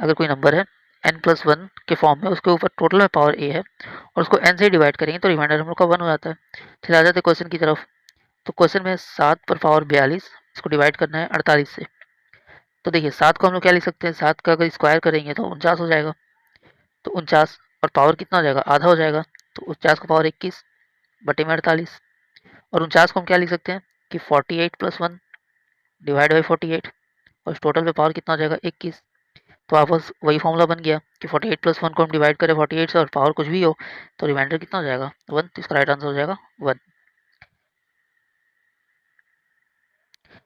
अगर कोई नंबर है n प्लस वन के फॉर्म में, उसके ऊपर टोटल में पावर a है और उसको n से डिवाइड करेंगे तो रिमाइंडर हम लोग का 1 हो जाता है। चलिए आ जाते हैं क्वेश्चन की तरफ। तो क्वेश्चन में 7 पर पावर 42, इसको डिवाइड करना है 48 से। तो देखिए 7 को हम लोग क्या लिख सकते हैं, 7 का अगर स्क्वायर करेंगे तो 49 हो जाएगा। तो 49 और पावर कितना हो जाएगा, आधा हो जाएगा, तो 49 का पावर 21 बटे में 48। और 49 को हम क्या लिख सकते हैं कि 48 प्लस वन डिवाइड बाई 48, और टोटल पे पावर कितना हो जाएगा 21। तो वापस वही फॉर्मूला बन गया कि 48 प्लस वन को हम डिवाइड करें 48 से और पावर कुछ भी हो तो रिमाइंडर कितना हो जाएगा 1। तो इसका राइट आंसर हो जाएगा 1।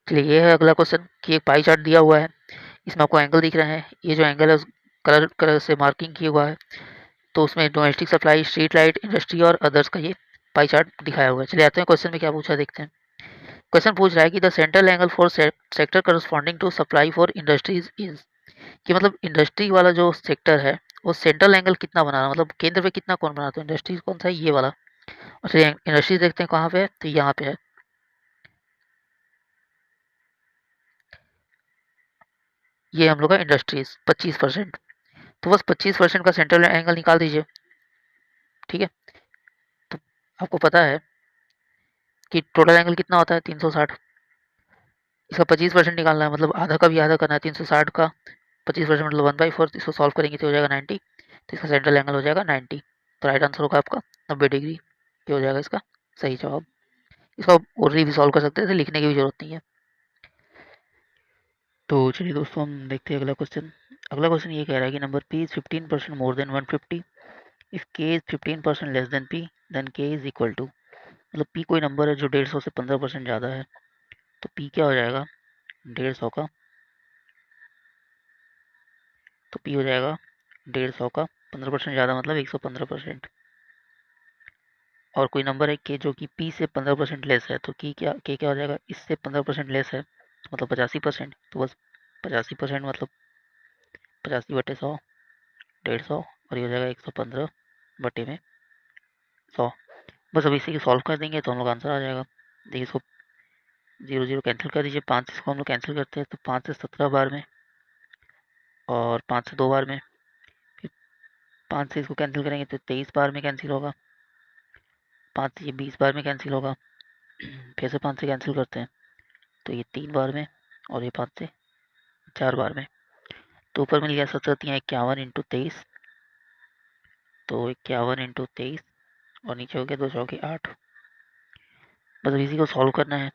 चलिए ये है अगला क्वेश्चन कि एक पाई चार्ट दिया हुआ है, इसमें आपको एंगल दिख रहे हैं, ये जो एंगल है उस कलर कलर से मार्किंग किया हुआ है, तो उसमें domestic supply, street light, industry और अदर्स का ये पाई चार्ट दिखाया हुआ है। चलिए आते हैं क्वेश्चन में क्या पूछा देखते हैं। क्वेश्चन पूछ रहा है कि the central angle for sector corresponding to supply for industries is, कि मतलब इंडस्ट्री वाला जो सेक्टर है वो सेंट्रल एंगल कितना बना रहा है, मतलब केंद्र पे कितना कौन बना, तो इंडस्ट्रीज कौन सा है, ये वाला। और चलिए इंडस्ट्रीज देखते हैं कहाँ पे है, तो यहाँ पे है। ये हम लोग का इंडस्ट्रीज 25%, तो बस 25% का सेंट्रल एंगल निकाल दीजिए। ठीक है, तो आपको पता है कि टोटल एंगल कितना होता है 360, इसका 25% निकालना है, मतलब आधा का भी आधा करना है, 360 का 25% मतलब 1/4, इसको सॉल्व करेंगे तो हो जाएगा 90, तो इसका सेंट्रल एंगल हो जाएगा 90। तो राइट आंसर होगा आपका 90 डिग्री, ये हो जाएगा इसका सही जवाब। इसको ऑलरेडी भी सॉल्व कर सकते हैं, लिखने की भी जरूरत नहीं है। तो चलिए दोस्तों हम देखते हैं अगला क्वेश्चन। अगला क्वेश्चन ये कह रहा है कि number p is 15% more than 150 if k is 15% less than p then k is equal to, मतलब p कोई नंबर है जो 150 से 15% ज़्यादा है, तो p क्या हो जाएगा 150 का, तो p हो जाएगा 150 का 15% ज़्यादा मतलब 115%। और कोई नंबर है k जो कि p से 15% लेस है, तो k क्या हो जाएगा, इससे 15% लेस है मतलब 85%, तो बस 85% मतलब 85/100 150, और ये हो जाएगा 115 बटे में 100। बस अब इसी को सॉल्व कर देंगे तो हम लोग आंसर आ जाएगा। देखिए इसको 0 0 कैंसिल कर दीजिए, 5 इसको हम लोग कैंसिल करते हैं तो 5 से 17 बार में, और 5 से 2 बार में, फिर 5 से इसको कैंसिल करेंगे तो 23 बार में कैंसिल होगा, 5 से ये 20 बार में कैंसिल होगा, फिर से 5 से कैंसिल करते हैं तो ये 3 बार में, और ये 5 से 4 बार में। तो ऊपर मिल गया 17 51 इंटू 23, तो 51 इंटू 23, और नीचे हो गया 2 चौके 8। बस इसी को सॉल्व करना है।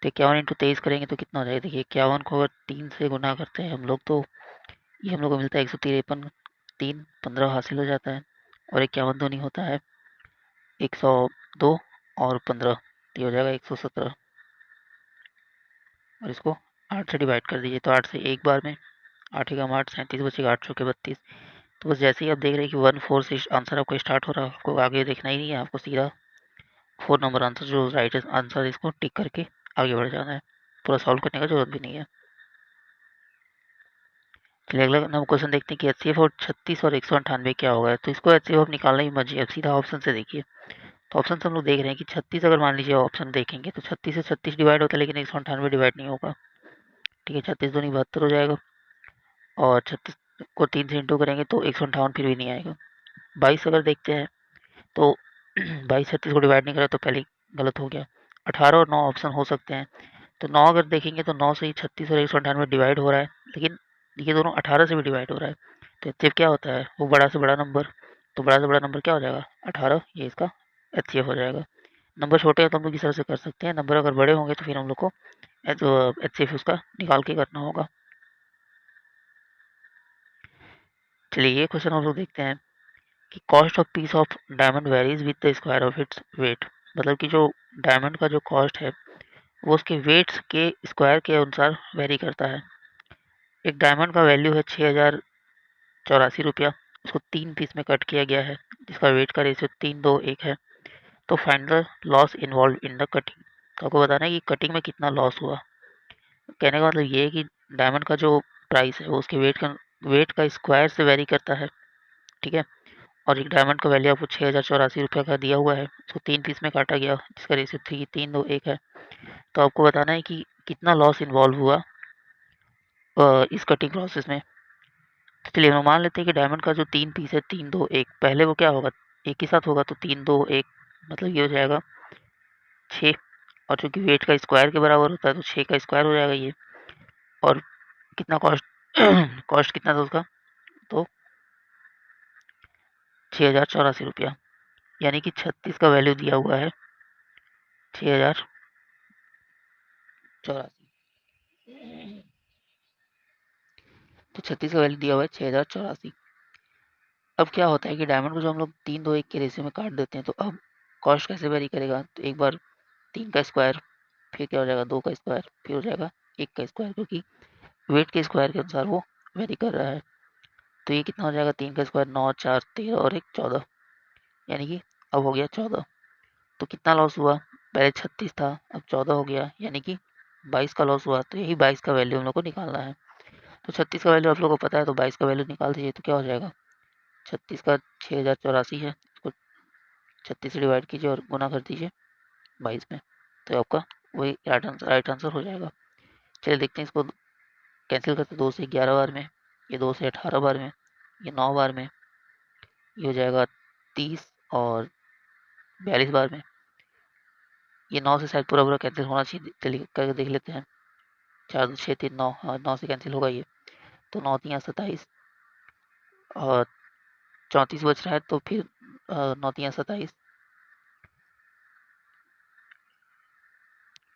तो 51 इंटू 23 करेंगे तो कितना हो जाएगा, देखिए 51 को अगर 3 से गुना करते हैं हम लोग तो ये हम लोग को मिलता है 153, 3 15 हासिल हो जाता है, और 51 दूनी होता है 102 और 15, ये हो जाएगा 117, और इसको 8 से डिवाइड कर दीजिए तो 8 से एक बार में, 8 एकम 8, 37 बचेगा 8 चौके 32। तो बस जैसे ही आप देख रहे हैं कि 1-4 से आंसर आपका स्टार्ट हो रहा है, आपको आगे देखना ही नहीं है, आपको सीधा 4 नंबर आंसर जो राइट आंसर है इसको टिक करके आगे बढ़ जाना है, पूरा सॉल्व करने का जरूरत भी नहीं है। चलिए अगला हम क्वेश्चन देखते हैं कि एचसीएफ और 36 और 198 क्या होगा। तो इसको एचसीएफ आप निकालना ही मर्जी है, सीधा ऑप्शन से देखिए। तो ऑप्शन से हम लोग देख रहे हैं कि 36 अगर मान लीजिए ऑप्शन देखेंगे तो 36 से 36 डिवाइड होता है, लेकिन 198 डिवाइड नहीं होगा। ठीक है, 36 दूनी 72 हो जाएगा, और 36 को 3 से इंटू करेंगे तो 158 फिर भी नहीं आएगा। 22 अगर देखते हैं तो 22 36 को डिवाइड नहीं करा तो पहले गलत हो गया। 18 और 9 ऑप्शन हो सकते हैं। तो 9 अगर देखेंगे तो 9 से ही 36 और 198 डिवाइड हो रहा है, लेकिन ये दोनों 18 से भी डिवाइड हो रहा है। तो एचसीएफ क्या होता है, वो बड़ा से बड़ा नंबर। तो बड़ा से बड़ा नंबर क्या हो जाएगा, 18, ये इसका एचसीएफ हो जाएगा। नंबर छोटे हैं तो हम लोग इस तरह से कर सकते हैं, नंबर अगर बड़े होंगे तो फिर हम लोग को एचसीएफ उसका निकाल के करना होगा। चलिए ये क्वेश्चन हम लोग देखते हैं कि cost of peace of diamond varies with the square of its weight. मतलब कि जो डायमंड का जो कॉस्ट है वो उसके वेट्स के स्क्वायर के अनुसार वेरी करता है। एक डायमंड का वैल्यू है 6084 रुपया, उसको 3 पीस में कट किया गया है जिसका वेट का रेशियो 3:1 है। तो find the loss involve in the cutting. तो आपको बताना है कि कटिंग में कितना लॉस हुआ। कहने का मतलब ये है कि डायमंड का जो प्राइस है वो उसके वेट का स्क्वायर से वेरी करता है। ठीक है, और एक डायमंड का वैल्यू आपको 6084 रुपया का दिया हुआ है, उसको 3 पीस में काटा गया जिसका रेशियो 3:1 है। तो आपको बताना है कि कितना लॉस इन्वॉल्व हुआ इस कटिंग प्रोसेस में। तो चलिए हम मान लेते हैं कि डायमंड का जो 3 पीस है 3:2:1, पहले वो क्या होगा, एक ही साथ होगा, तो 3:2:1 मतलब ये हो जाएगा 6, और चूंकि वेट का स्क्वायर के बराबर होता है तो 6 का स्क्वायर हो जाएगा ये। और कितना कॉस्ट कॉस्ट कितना था उसका, तो 6084 रुपया, यानी कि 36 का वैल्यू दिया हुआ है 6084। तो 36 का वैल्यू दिया हुआ है 6084। अब क्या होता है कि डायमंड को जो हम लोग 3:2:1 के रेशियो में काट देते हैं, तो अब कॉस्ट कैसे वेरी करेगा, तो एक बार 3 का स्क्वायर, फिर क्या हो जाएगा 2 का स्क्वायर, फिर हो जाएगा 1 का स्क्वायर, क्योंकि वेट के स्क्वायर के अनुसार वो वेरी कर रहा है। तो ये कितना हो जाएगा, 3 का स्क्वायर 9, 4, 13 और 1 14, यानी कि अब हो गया 14। तो कितना लॉस हुआ, पहले 36 था अब 14 हो गया, यानी कि 22 का लॉस हुआ। तो यही 22 का वैल्यू हम लोग को निकालना है। तो 36 का वैल्यू आप लोगों को पता है, तो 22 का वैल्यू निकाल दीजिए। तो क्या हो जाएगा, 36 का 6084 है, इसको 36 से डिवाइड कीजिए और गुना कर दीजिए 22 में, तो आपका वही राइट आंसर हो जाएगा। चलिए देखते हैं इसको कैंसिल करते, 2 से 11 बार में, ये 2 से 18 बार में, ये 9 बार में, ये हो जाएगा 30 और 42 बार में। ये 9 से शायद पूरा पूरा कैंसिल होना चाहिए, चलिए करके देख लेते हैं। 4 2 6 3 9, हाँ 9 से कैंसिल होगा ये, तो 9 3 27 और 34 बच रहा है, तो फिर 9 3 27,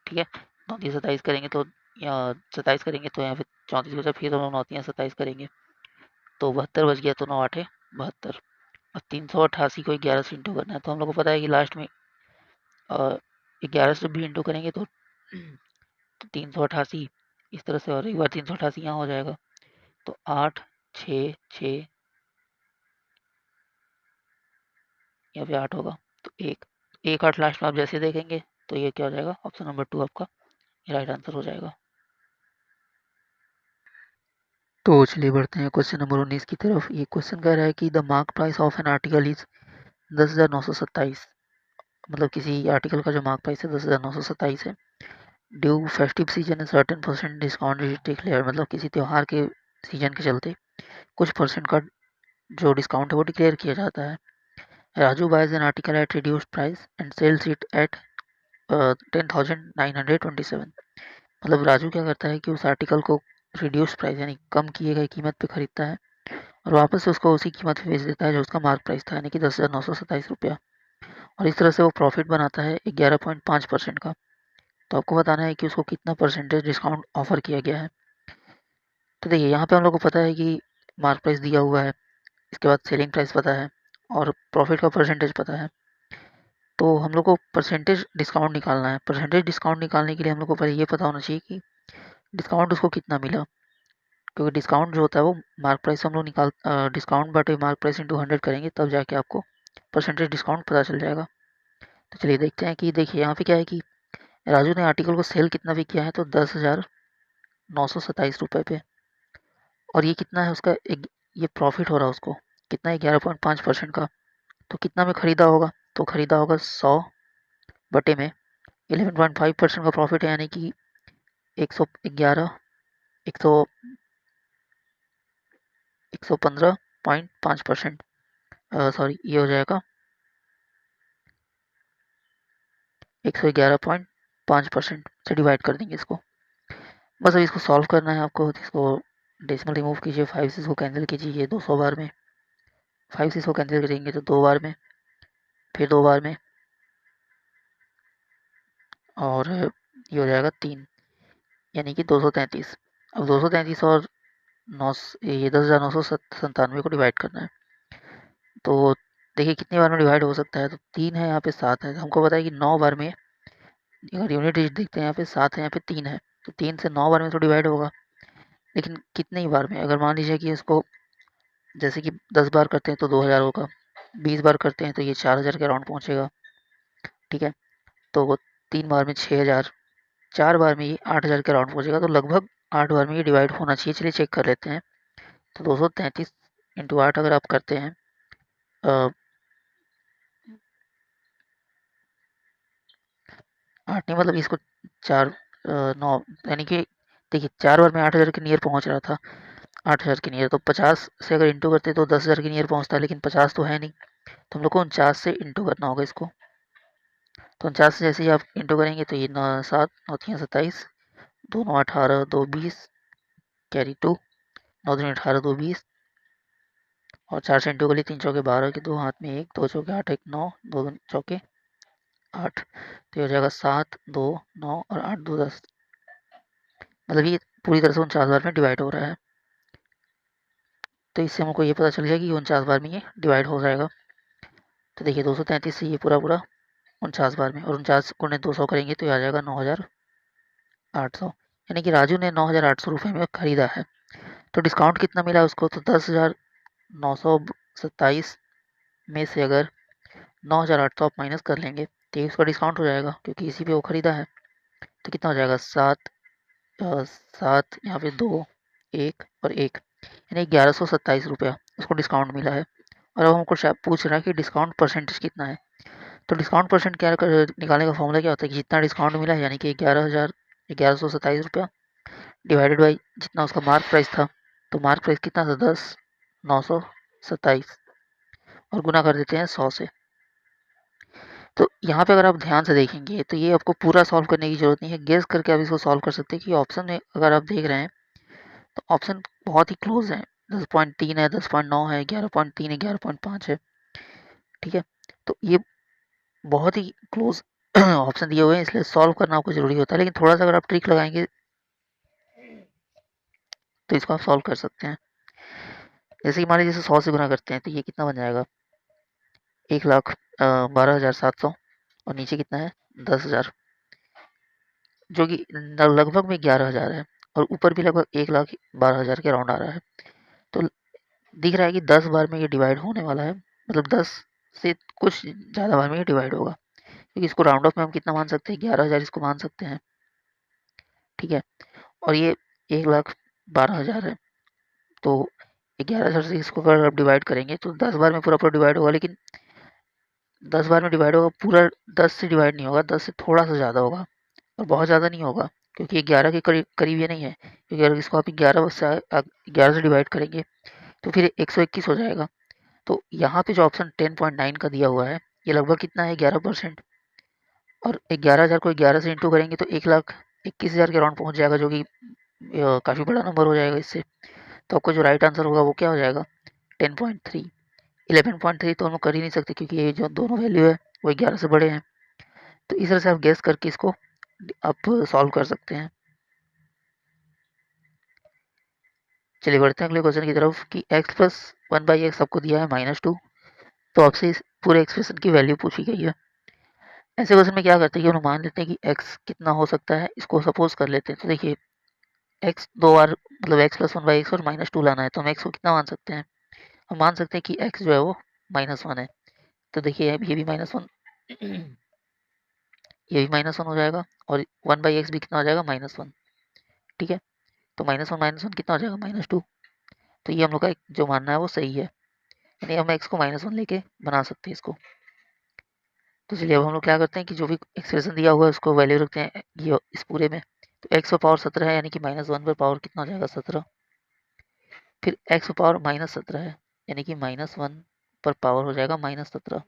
ठीक है। 9 3 27 करेंगे तो यहाँ 27 करेंगे तो यहाँ पे 34 बचा, फिर हम लोग 9 3 27 करेंगे तो 72 बच गया, तो 9 8 72। अब 388 को 11 से इंटू करना है, तो हम लोग को पता है कि लास्ट में 11 से भी इंटू करेंगे तो 388 इस तरह से, और एक बार 388 यहाँ हो जाएगा, तो 8 6 6, यहाँ पे 8 होगा, तो 1 8 लास्ट में आप जैसे देखेंगे तो ये क्या हो जाएगा, ऑप्शन नंबर 2 आपका राइट आंसर हो जाएगा। तो चलिए बढ़ते हैं क्वेश्चन नंबर 19 की तरफ। ये क्वेश्चन कह रहा है कि the mark price of an article is 10,927। मतलब किसी आर्टिकल का जो मार्क प्राइस है 10,927 है। Due festive season certain percent discount is declare. मतलब किसी त्यौहार के सीजन के चलते कुछ परसेंट का जो डिस्काउंट है वो डिक्लेयर किया जाता है। Raju buys an article at reduced price and sells it at 10,927। मतलब राजू क्या करता है कि उस आर्टिकल को रिड्यूस प्राइस यानी कम किए गए कीमत पे खरीदता है और वापस से उसको उसी कीमत पे बेच देता है जो उसका मार्क प्राइस था, यानी कि 10,927 रुपया। और इस तरह से वो प्रॉफिट बनाता है 11.5% का। तो आपको बताना है कि उसको कितना परसेंटेज डिस्काउंट ऑफर किया गया है। तो देखिए यहाँ पे हम लोग को पता है कि मार्क प्राइस दिया हुआ है, इसके बाद सेलिंग प्राइस पता है और प्रॉफिट का परसेंटेज पता है। तो हम लोग को परसेंटेज डिस्काउंट निकालना है। परसेंटेज डिस्काउंट निकालने के लिए हम लोग को पहले ये पता होना चाहिए कि डिस्काउंट उसको कितना मिला। क्योंकि डिस्काउंट जो होता है वो मार्क प्राइस हम लोग डिस्काउंट बटे मार्क प्राइस इंटू 100 करेंगे, तब जाके आपको परसेंटेज डिस्काउंट पता चल जाएगा। तो चलिए देखते हैं कि देखिए यहाँ पे क्या है कि राजू ने आर्टिकल को सेल कितना भी किया है, तो 10,927 रुपये पे, और ये कितना है उसका ये प्रॉफिट हो रहा है उसको कितना है 11.5% का। तो कितना में ख़रीदा होगा, तो ख़रीदा होगा 100 बटे में 11.5% का प्रॉफिट है, यानी कि 111 115.5%, सॉरी ये हो जाएगा 111.5% से डिवाइड कर देंगे इसको। बस अब इसको सॉल्व करना है आपको। इसको डेसिमल रिमूव कीजिए, 5 से इसको कैंसिल कीजिए, ये 200 बार में 5 से इसको कैंसिल करेंगे तो 2 बार में, फिर 2 बार में, और ये हो जाएगा 3, यानी कि 233। अब 233 और 9 ये 10,997 को डिवाइड करना है। तो देखिए कितनी बार में डिवाइड हो सकता है, तो 3 है, यहाँ पे 7 है। हमको पता है कि 9 बार में, अगर यूनिट डिजिट देखते हैं यहाँ पे 7 है, यहाँ पे 3 है, तो 3 से 9 बार में तो डिवाइड होगा, लेकिन कितने ही बार में। अगर मान लीजिए कि इसको जैसे कि 10 बार करते हैं तो 2000 होगा, 20 बार करते हैं तो ये 4000 के अराउंड पहुँचेगा, ठीक है। तो वो 3 बार में 6000, 4 बार में ये 8000 के अराउंड पहुँचेगा, तो लगभग 8 बार में ये डिवाइड होना चाहिए। चलिए चेक कर लेते हैं। तो 233 इंटू 8 अगर आप करते हैं, 8 नहीं, मतलब इसको 4 9, यानी कि देखिए 4 बार में 8000 के नियर पहुँच रहा था, 8000 के नियर। तो 50 से अगर इंटू करते तो 10,000 के नियर पहुँचता है, लेकिन 50 तो है नहीं, तो हम लोग को 49 से इंटू करना होगा इसको। तो 49 से जैसे ही आप इंटू करेंगे तो ये 7 9 3 27, 2 9 18, 2 20, कैरी 2, 9 3 18, 2 20, और 4 से इंटू कर लिए, 3 चौके 12 के 2 हाथ में 1, 2 चौके 8 1 9, 2 चौके 8, तो हो जाएगा 7 2 9 और 8 2 10, मतलब ये पूरी तरह से 49 बार में डिवाइड हो रहा है। तो इससे हमको ये पता चल गया कि 49 बार में ये डिवाइड हो जाएगा। तो देखिए 233 से ये पूरा 49 बार में, और 49 गुणे 200 करेंगे तो ये आ जाएगा 9,800, यानी कि राजू ने 9,800 रुपये में ख़रीदा है। तो डिस्काउंट कितना मिला उसको, तो 10,927 में से अगर 9,800 आप माइनस कर लेंगे तो ये उसका डिस्काउंट हो जाएगा, क्योंकि इसी पे वो ख़रीदा है। तो कितना हो जाएगा 7 यहाँ पे 2 1 और 1, यानी 1127 रुपया उसको डिस्काउंट मिला है। और अब हमको पूछ रहा है कि डिस्काउंट परसेंटेज कितना है। तो डिस्काउंट परसेंट क्या निकालने का फॉर्मूला क्या होता है कि जितना डिस्काउंट मिला है, यानी कि 11,127 रुपया डिवाइडेड बाई जितना उसका मार्क प्राइस था। तो मार्क प्राइस कितना था 10,927, और गुना कर देते हैं 100 से। तो यहाँ पे अगर आप ध्यान से देखेंगे तो ये आपको पूरा सॉल्व करने की ज़रूरत नहीं है, गेस करके आप इसको सॉल्व कर सकते हैं। कि ऑप्शन में अगर आप देख रहे हैं तो ऑप्शन बहुत ही क्लोज है, 10.3 है, 10.9 है, 11.3 है, 11.5 है, ठीक है। तो ये बहुत ही क्लोज ऑप्शन दिए हुए हैं, इसलिए सॉल्व करना आपको ज़रूरी होता है। लेकिन थोड़ा सा अगर आप ट्रिक लगाएंगे तो इसको आप सॉल्व कर सकते हैं। जैसे कि मान लीजिए 100 से गुना करते हैं तो ये कितना बन जाएगा 1,12,700, और नीचे कितना है 10,000, जो कि लगभग में 11,000 है, और ऊपर भी लगभग 1,12,000 के अराउंड आ रहा है। तो दिख रहा है कि 10 बार में ये डिवाइड होने वाला है, मतलब 10 से कुछ ज़्यादा बार में ये डिवाइड होगा, क्योंकि इसको राउंड ऑफ में हम कितना मान सकते हैं 11,000 इसको मान सकते हैं, ठीक है। और ये 1,12,000 है, तो 11,000 से इसको अगर आप डिवाइड करेंगे तो 10 बार में पूरा पूरा डिवाइड होगा, लेकिन 10 बार में डिवाइड होगा पूरा 10 से डिवाइड नहीं होगा, 10 से थोड़ा सा ज़्यादा होगा, और बहुत ज़्यादा नहीं होगा, क्योंकि ये 11 के करीब ये नहीं है। क्योंकि अगर इसको आप 11 से डिवाइड करेंगे तो फिर 121 हो जाएगा। तो यहाँ पे जो ऑप्शन 10.9 का दिया हुआ है ये लगभग कितना है 11%, और 11,000 को 11 से इंटू करेंगे तो 1,21,000 के अराउंड पहुँच जाएगा, जो कि काफ़ी बड़ा नंबर हो जाएगा इससे। तो आपको जो राइट आंसर होगा वो क्या हो जाएगा 10.3। 11.3 तो हम कर ही नहीं सकते, क्योंकि ये जो दोनों वैल्यू है वो 11 से बड़े हैं। तो इस तरह से आप गेस करके इसको आप सॉल्व कर सकते हैं। चलिए बढ़ते हैं अगले क्वेश्चन की तरफ कि x प्लस 1/x आपको दिया है -2, तो आपसे इस पूरे एक्सप्रेशन की वैल्यू पूछी गई है। ऐसे क्वेश्चन में क्या करते हैं कि हम मान लेते हैं कि x कितना हो सकता है, इसको सपोज कर लेते हैं। तो देखिए एक्स दो बार मतलब x plus one by x और माइनस टू लाना है, तो हम एक्स को कितना मान सकते हैं? हम मान सकते हैं कि एक्स जो है वो माइनस वन है। तो देखिए अब ये भी माइनस वन ये भी माइनस वन हो जाएगा और वन बाई एक्स भी कितना हो जाएगा? Minus one. ठीक है, तो माइनस वन कितना हो जाएगा? Minus two. तो ये हम लोग का जो मानना है वो सही है, यानी हम एक्स को माइनस वन लेके बना सकते हैं इसको। तो चलिए अब हम लोग क्या करते हैं कि जो भी एक्सप्रेशन दिया हुआ है उसको वैल्यू रखते हैं ये इस पूरे में। तो एक्स पर पावर 17 है, यानी कि माइनस वन पर पावर कितना हो जाएगा? 17। फिर एक्स पर पावर माइनस 17 है, यानी कि माइनस वन पर पावर हो जाएगा माइनस 17।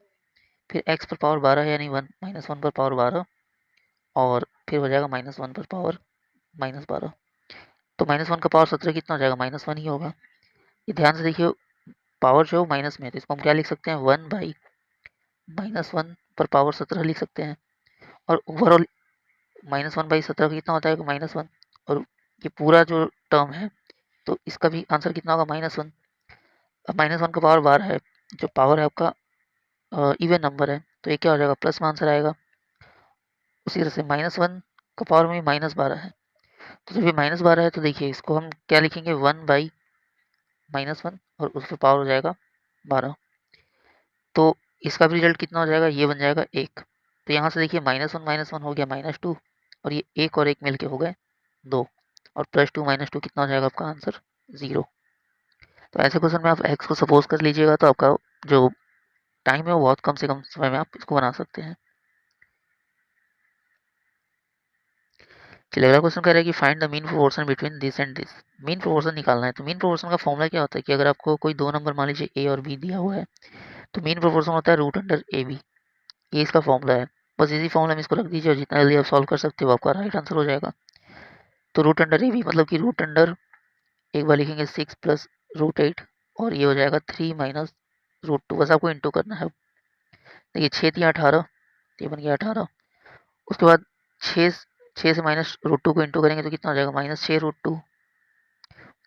फिर एक्स पर पावर 12 है, यानी वन माइनस वन पर पावर 12, और फिर हो जाएगा माइनस वन पर पावर माइनस 12। तो माइनस वन का पावर 17 कितना हो जाएगा? माइनस वन ही होगा। ये ध्यान से देखिए, पावर जो है वो माइनस में है, तो इसको हम क्या लिख सकते हैं? वन बाई माइनस वन पर पावर 17 लिख सकते हैं। और ओवरऑल माइनस वन बाई 17 कितना होता है? Minus one. और ये पूरा जो टर्म है तो इसका भी आंसर कितना होगा? Minus one. अब माइनस वन का पावर 12 है, जो पावर है आपका इवन नंबर है, तो ये क्या हो जाएगा? प्लस में आंसर आएगा। उसी तरह से माइनस वन का पावर में माइनस 12 है, तो जब ये माइनस 12 है तो देखिए इसको हम क्या लिखेंगे? वन बाई माइनस वन और उस पर पावर हो जाएगा 12। तो इसका भी रिजल्ट कितना हो जाएगा? ये बन जाएगा एक। तो यहाँ से देखिए माइनस वन हो गया माइनस टू, और ये एक और एक मिलके हो गए दो, और प्लस टू माइनस टू कितना हो जाएगा आपका आंसर? 0। तो ऐसे क्वेश्चन में आप एक्स को सपोज कर लीजिएगा, तो आपका जो टाइम है वो बहुत कम से कम समय में आप इसको बना सकते हैं। चलिए अगला क्वेश्चन कह रहा है कि find the mean proportion between this and this. Mean proportion निकालना है। तो मीन प्रोपोर्शन का फॉर्मूला क्या होता है कि अगर आपको कोई दो नंबर मान लीजिए ए और बी दिया हुआ है, तो मीन प्रोपोर्शन होता है रूट अंडर ए बी। ये इसका फॉर्मूला है। बस इसी फॉर्मूला में इसको रख दीजिए और जितना जल्दी आप सॉल्व कर सकते हो आपका राइट आंसर हो जाएगा। तो रूट अंडर ए बी मतलब कि रूट अंडर एक बार लिखेंगे 6 प्लस रूट 8, और ये हो जाएगा 3 माइनस रूट 2। बस आपको इंटू करना है। देखिए 6 3 18, ये बन गया 18। उसके बाद 6 6 से माइनस रूट 2 को इंटू करेंगे तो कितना हो जाएगा? Minus 6 root 2।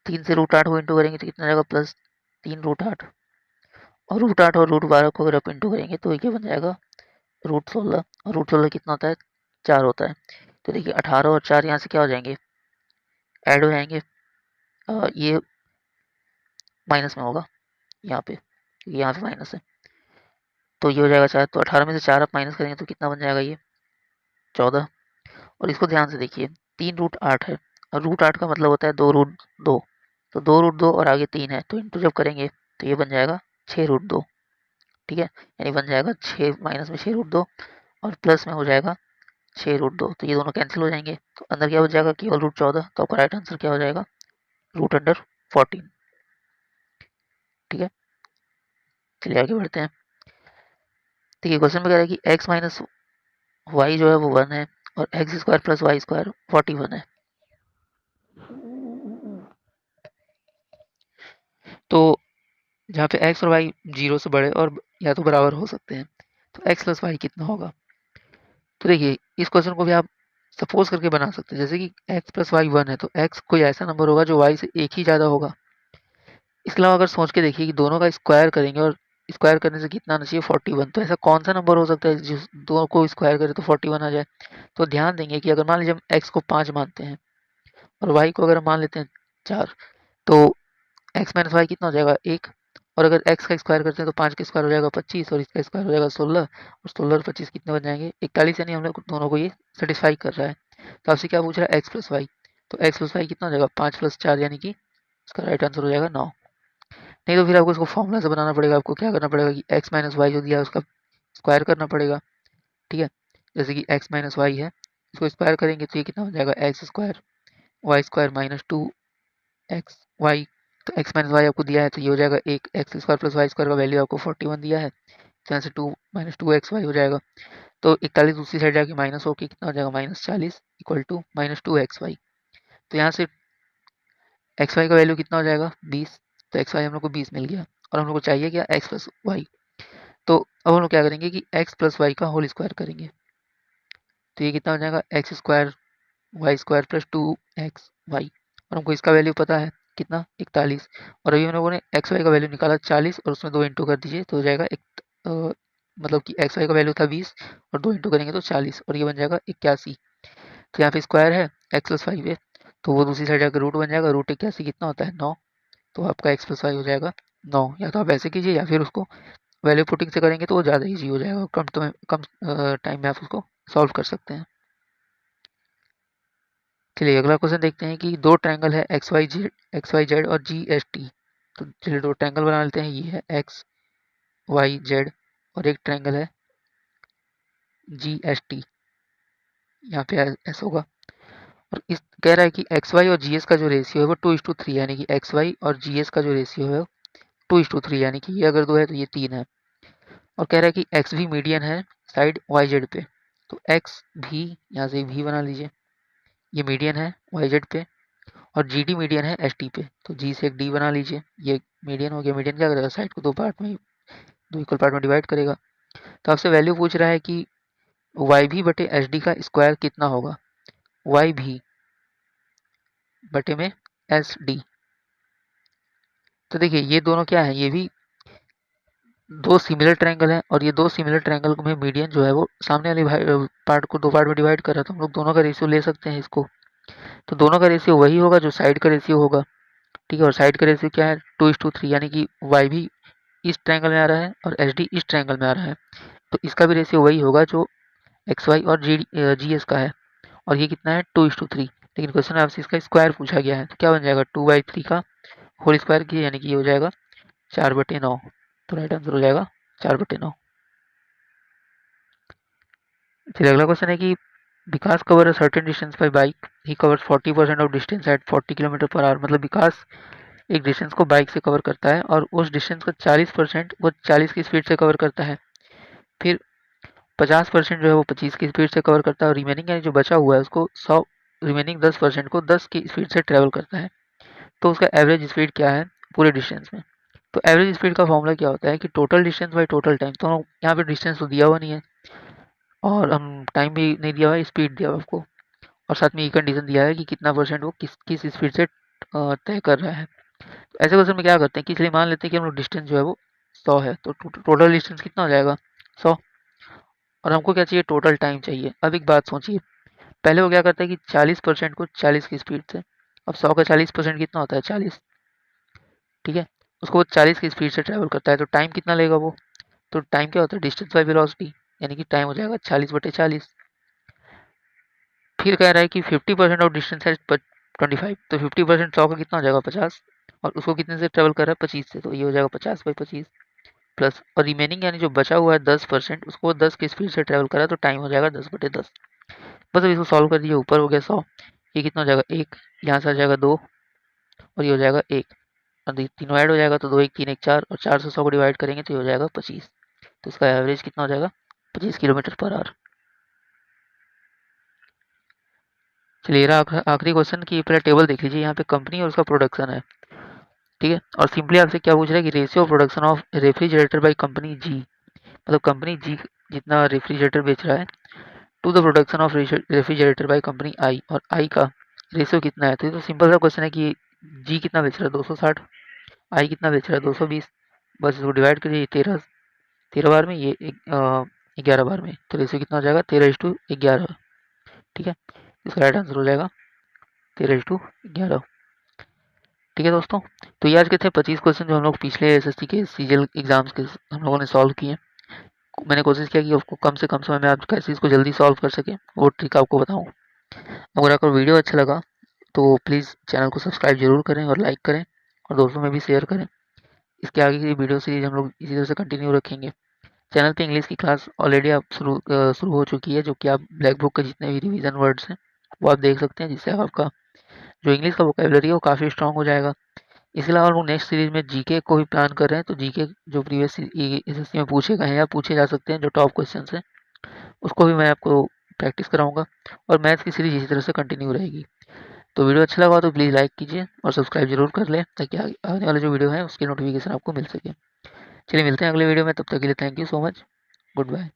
3 से रूट 8 को इंटू करेंगे तो कितना हो जाएगा? Plus 3 root 8। और रूट 8 और रूट 12 को अगर आप इंटू करेंगे तो ये बन जाएगा रूट 16। और रूट 16 कितना होता है? 4 होता है। तो देखिए 18 और 4 यहाँ से क्या हो जाएंगे? ऐड हो जाएंगे। ये माइनस में होगा यहाँ पे, क्योंकि यहाँ पे माइनस है। तो ये हो जाएगा 4। तो 18 में से 4 आप माइनस करेंगे तो कितना बन जाएगा? ये 14। और इसको ध्यान से देखिए, 3 रूट 8 है, और रूट 8 का मतलब होता है 2 रूट 2। तो 2 रूट 2 और आगे 3 है, तो इंटू जब करेंगे तो ये बन जाएगा 6 रूट 2। ठीक है, यानी बन जाएगा 6 माइनस में 6 रूट 2 और प्लस में हो जाएगा 6 रूट 2। तो ये दोनों कैंसिल हो जाएंगे, तो अंदर क्या हो जाएगा? केवल रूट 14। तो आपका राइट आंसर क्या हो जाएगा? Root under 14। ठीक है, चलिए आगे बढ़ते हैं। देखिए क्वेश्चन में कह रहा है कि एक्स माइनस वाई जो है वो 1 है, और x square plus y square 41 है। तो जहाँ पे एक्स और वाई 0 से बड़े और या तो बराबर हो सकते हैं, तो एक्स प्लस वाई कितना होगा? तो देखिए इस क्वेश्चन को भी आप सपोज करके बना सकते हैं, जैसे कि एक्स प्लस वाई 1 है, तो एक्स कोई ऐसा नंबर होगा जो वाई से एक ही ज़्यादा होगा। इसके अलावा अगर सोच के देखिए कि दोनों का स्क्वायर करेंगे, और स्क्वायर करने से कितना आना चाहिए? 41। तो ऐसा कौन सा नंबर हो सकता है जिस दोनों को स्क्वायर करे तो 41 आ जाए? तो ध्यान देंगे कि अगर मान लीजिए हम एक्स को 5 मानते हैं और वाई को अगर मान लेते हैं 4, तो एक्स माइनस वाई कितना हो जाएगा? 1। और अगर एक्स का स्क्वायर करते हैं तो 5 का स्क्वायर हो जाएगा 25, और इसका स्क्वायर हो जाएगा 16, और 16 और 25 कितने बन जाएंगे? 41। यानी हम लोग दोनों को ये सेटिस्फाई कर रहा है। तो आपसे क्या पूछ रहा है? X plus y. तो एक्स प्लस वाई कितना हो जाएगा? 5 प्लस 4, यानी कि इसका राइट आंसर हो जाएगा 9। नहीं तो फिर आपको इसको फॉर्मूला से बनाना पड़ेगा। आपको क्या करना पड़ेगा कि एक्स माइनस वाई जो दिया है उसका स्क्वायर करना पड़ेगा। ठीक है, जैसे कि एक्स माइनस वाई है, इसको स्क्वायर करेंगे तो ये कितना हो जाएगा? X square y square minus 2 x y. तो एक्स माइनस वाई आपको दिया है, तो ये हो जाएगा एक। X square plus y square का वैल्यू आपको 41 दिया है, तो यहाँ से 2 माइनस 2 एक्स वाई हो जाएगा। तो 41 दूसरी साइड जाके माइनस होकर कितना हो जाएगा? Minus 40 equal to minus 2 x y. तो यहाँ से एक्स वाई का वैल्यू कितना हो जाएगा? 20। तो एक्स वाई हम लोग को 20 मिल गया, और हम लोग को चाहिए क्या? X plus y. तो अब हम लोग क्या करेंगे कि एक्स प्लस वाई का होल स्क्वायर करेंगे। तो ये कितना हो जाएगा? X square y square plus 2 x y, और हमको इसका वैल्यू पता है कितना? 41। और अभी हम लोगों ने एक्स वाई का वैल्यू निकाला 40, और उसमें 2 इंटू कर दीजिए तो हो जाएगा मतलब कि एक्स वाई का वैल्यू था 20, और 2 इंटू करेंगे तो 40, और ये बन जाएगा 81। तो यहाँ पे स्क्वायर है एक्स प्लस 5 है, तो वो दूसरी साइड जाकर रूट बन जाएगा। रूट 81 कितना होता है 9, तो आपका x + y हो जाएगा 9। या तो आप ऐसे कीजिए या फिर उसको वैल्यू पुटिंग से करेंगे तो वो ज़्यादा ईजी हो जाएगा, कम टाइम में आप उसको सॉल्व कर सकते हैं। चलिए अगला क्वेश्चन देखते हैं कि दो ट्रायंगल है XYZ और GST। तो चलिए दो ट्रायंगल बना लेते हैं। ये है XYZ और एक ट्रायंगल है GST। यहाँ पे ऐसा होगा। और इस कह रहा है कि XY और GS का जो रेशियो है वो 2:3, यानी कि XY और GS का जो रेशियो है 2:3, यानी कि ये अगर 2 है तो ये 3 है। और कह रहा है कि एक्स भी मीडियन है साइड YZ पे। तो एक्स भी यहाँ से भी बना लीजिए, ये मीडियन है YZ पे। और GD मीडियन है ST पे। तो G से एक D बना लीजिए, ये मीडियन हो गया। मीडियन क्या करेगा, साइड को दो इक्वल पार्ट में डिवाइड करेगा। तो आपसे वैल्यू पूछ रहा है कि YB बटे SD का स्क्वायर कितना होगा। YB बटे में SD। तो देखिए ये दोनों क्या है, ये भी दो सिमिलर ट्रायंगल हैं और ये दो सिमिलर ट्रायंगल में मीडियन जो है वो सामने वाले पार्ट को दो पार्ट में डिवाइड कर रहा है। तो हम लोग दोनों का रेशियो ले सकते हैं इसको। तो दोनों का रेशियो वही होगा जो साइड का रेशियो होगा, ठीक है। और साइड का रेशियो क्या है 2:3, यानी कि वाई भी इस ट्रायंगल में आ रहा है और एच डी इस ट्रायंगल में आ रहा है। तो इसका भी रेशियो वही होगा जो एक्स वाई और जी एस का है। और ये कितना है 2:3। लेकिन क्वेश्चन में आपसे इसका स्क्वायर पूछा गया है, तो क्या बन जाएगा 2/3 का होल स्क्वायर की, यानी कि ये हो जाएगा 4/9। तो राइट आंसर हो जाएगा 4/9। फिर अगला क्वेश्चन है कि Vikas cover a certain distance by bike, he covers 40% of distance at 40 km/h। मतलब विकास एक डिस्टेंस को बाइक से कवर करता है और उस डिस्टेंस का 40% वो 40 की स्पीड से कवर करता है। फिर 50% जो है वो 25 की स्पीड से कवर करता है और रिमेनिंग यानी जो बचा हुआ है उसको 100 रिमेनिंग 10% को 10 की स्पीड से ट्रेवल करता है। तो उसका एवरेज स्पीड क्या है पूरे डिस्टेंस में। तो एवरेज स्पीड का फॉर्मूला क्या होता है कि total distance by total time. तो यहाँ पे डिस्टेंस तो दिया हुआ नहीं है और हम टाइम भी नहीं दिया हुआ है, स्पीड दिया हुआ आपको। और साथ में ये कंडीशन दिया है कि कितना परसेंट वो किस स्पीड से तय कर रहा है। तो ऐसे क्वेश्चन में क्या करते हैं कि इसलिए मान लेते हैं कि हम लोग डिस्टेंस जो है वो 100 है। तो टोटल डिस्टेंस कितना हो जाएगा 100। और हमको क्या चाहिए टोटल टाइम चाहिए। अब एक बात सोचिए, पहले वो क्या करता है कि 40% को 40 की स्पीड से, अब 100 का 40% कितना होता है 40, ठीक है। उसको वो 40 की स्पीड से ट्रैवल करता है। तो टाइम कितना लेगा वो, तो टाइम क्या होता है डिस्टेंस बाई वेलोसिटी, यानी कि टाइम हो जाएगा 40/40। फिर कह रहा है कि 50% ऑफ डिस्टेंस है 25। तो 50% 100 का कितना हो जाएगा 50, और उसको कितने से ट्रेवल कर रहा है 25 से। तो ये हो जाएगा 50/25 प्लस, और रिमेनिंग यानी जो बचा हुआ है 10%, उसको 10 की स्पीड से ट्रैवल करा तो टाइम हो जाएगा 10/10। बस अब इसको सॉल्व कर दीजिए। ऊपर हो गया 100, ये कितना हो जाएगा 1, यहाँ से आ जाएगा 2 और ये हो जाएगा 1। और तीनों ऐड हो जाएगा तो 2 1 3 1 4, और 4 से 100 को डिवाइड करेंगे तो ये हो जाएगा 25। तो इसका एवरेज कितना हो जाएगा 25 km/h। चलिए आखिरी क्वेश्चन की पहले टेबल देख लीजिए। यहाँ पे कंपनी और उसका प्रोडक्शन है, ठीक है। और सिंपली आपसे क्या पूछ रहा है कि ratio of production of refrigerator by company G, मतलब कंपनी जी जितना रेफ्रिजरेटर बेच रहा है to the production of refrigerator by company I, और आई का रेशियो कितना है। तो ये तो सिंपल सा क्वेश्चन है कि जी कितना बेच रहा है 260, आई कितना बेच रहा है 220। बस इसको डिवाइड करिए 13 बार में, ये 11 बार में। तो रेशियो कितना हो जाएगा 13:11, ठीक है। इसका राइट आंसर हो जाएगा 13:11, ठीक है दोस्तों। तो ये आज के थे 25 क्वेश्चन जो हम लोग पिछले एसएससी के सीजीएल एग्जाम्स के हम लोगों ने सॉल्व किए। मैंने कोशिश किया कि आपको कम से कम समय में आप कैसे इसको जल्दी सॉल्व कर सकें वो ट्रिक आपको बताऊं। अगर आपको वीडियो अच्छा लगा तो प्लीज़ चैनल को सब्सक्राइब जरूर करें और लाइक करें और दोस्तों में भी शेयर करें। इसके आगे की वीडियो सीरीज हम लोग इसी तरह से कंटिन्यू रखेंगे। चैनल पे इंग्लिश की क्लास ऑलरेडी आप शुरू हो चुकी है, जो कि आप ब्लैक बुक के जितने भी रिवीजन वर्ड्स हैं वो आप देख सकते हैं, जिससे आपका जो इंग्लिश का वोकेबलरी है वो काफ़ी स्ट्रांग हो जाएगा। इसके अलावा हम लोग नेक्स्ट सीरीज में जीके को भी प्लान कर रहे हैं। तो जीके जो प्रीवियस एसएससी में पूछे गए हैं या पूछे जा सकते हैं जो टॉप क्वेश्चन हैं, उसको भी मैं आपको प्रैक्टिस कराऊंगा। और मैथ्स की सीरीज इसी तरह से कंटिन्यू रहेगी। तो वीडियो अच्छा लगा तो प्लीज़ लाइक कीजिए और सब्सक्राइब जरूर कर लें, ताकि आने वाले जो वीडियो है उसकी नोटिफिकेशन आपको मिल सके। चलिए मिलते हैं अगले वीडियो में, तब तक के लिए thank you so much, good bye.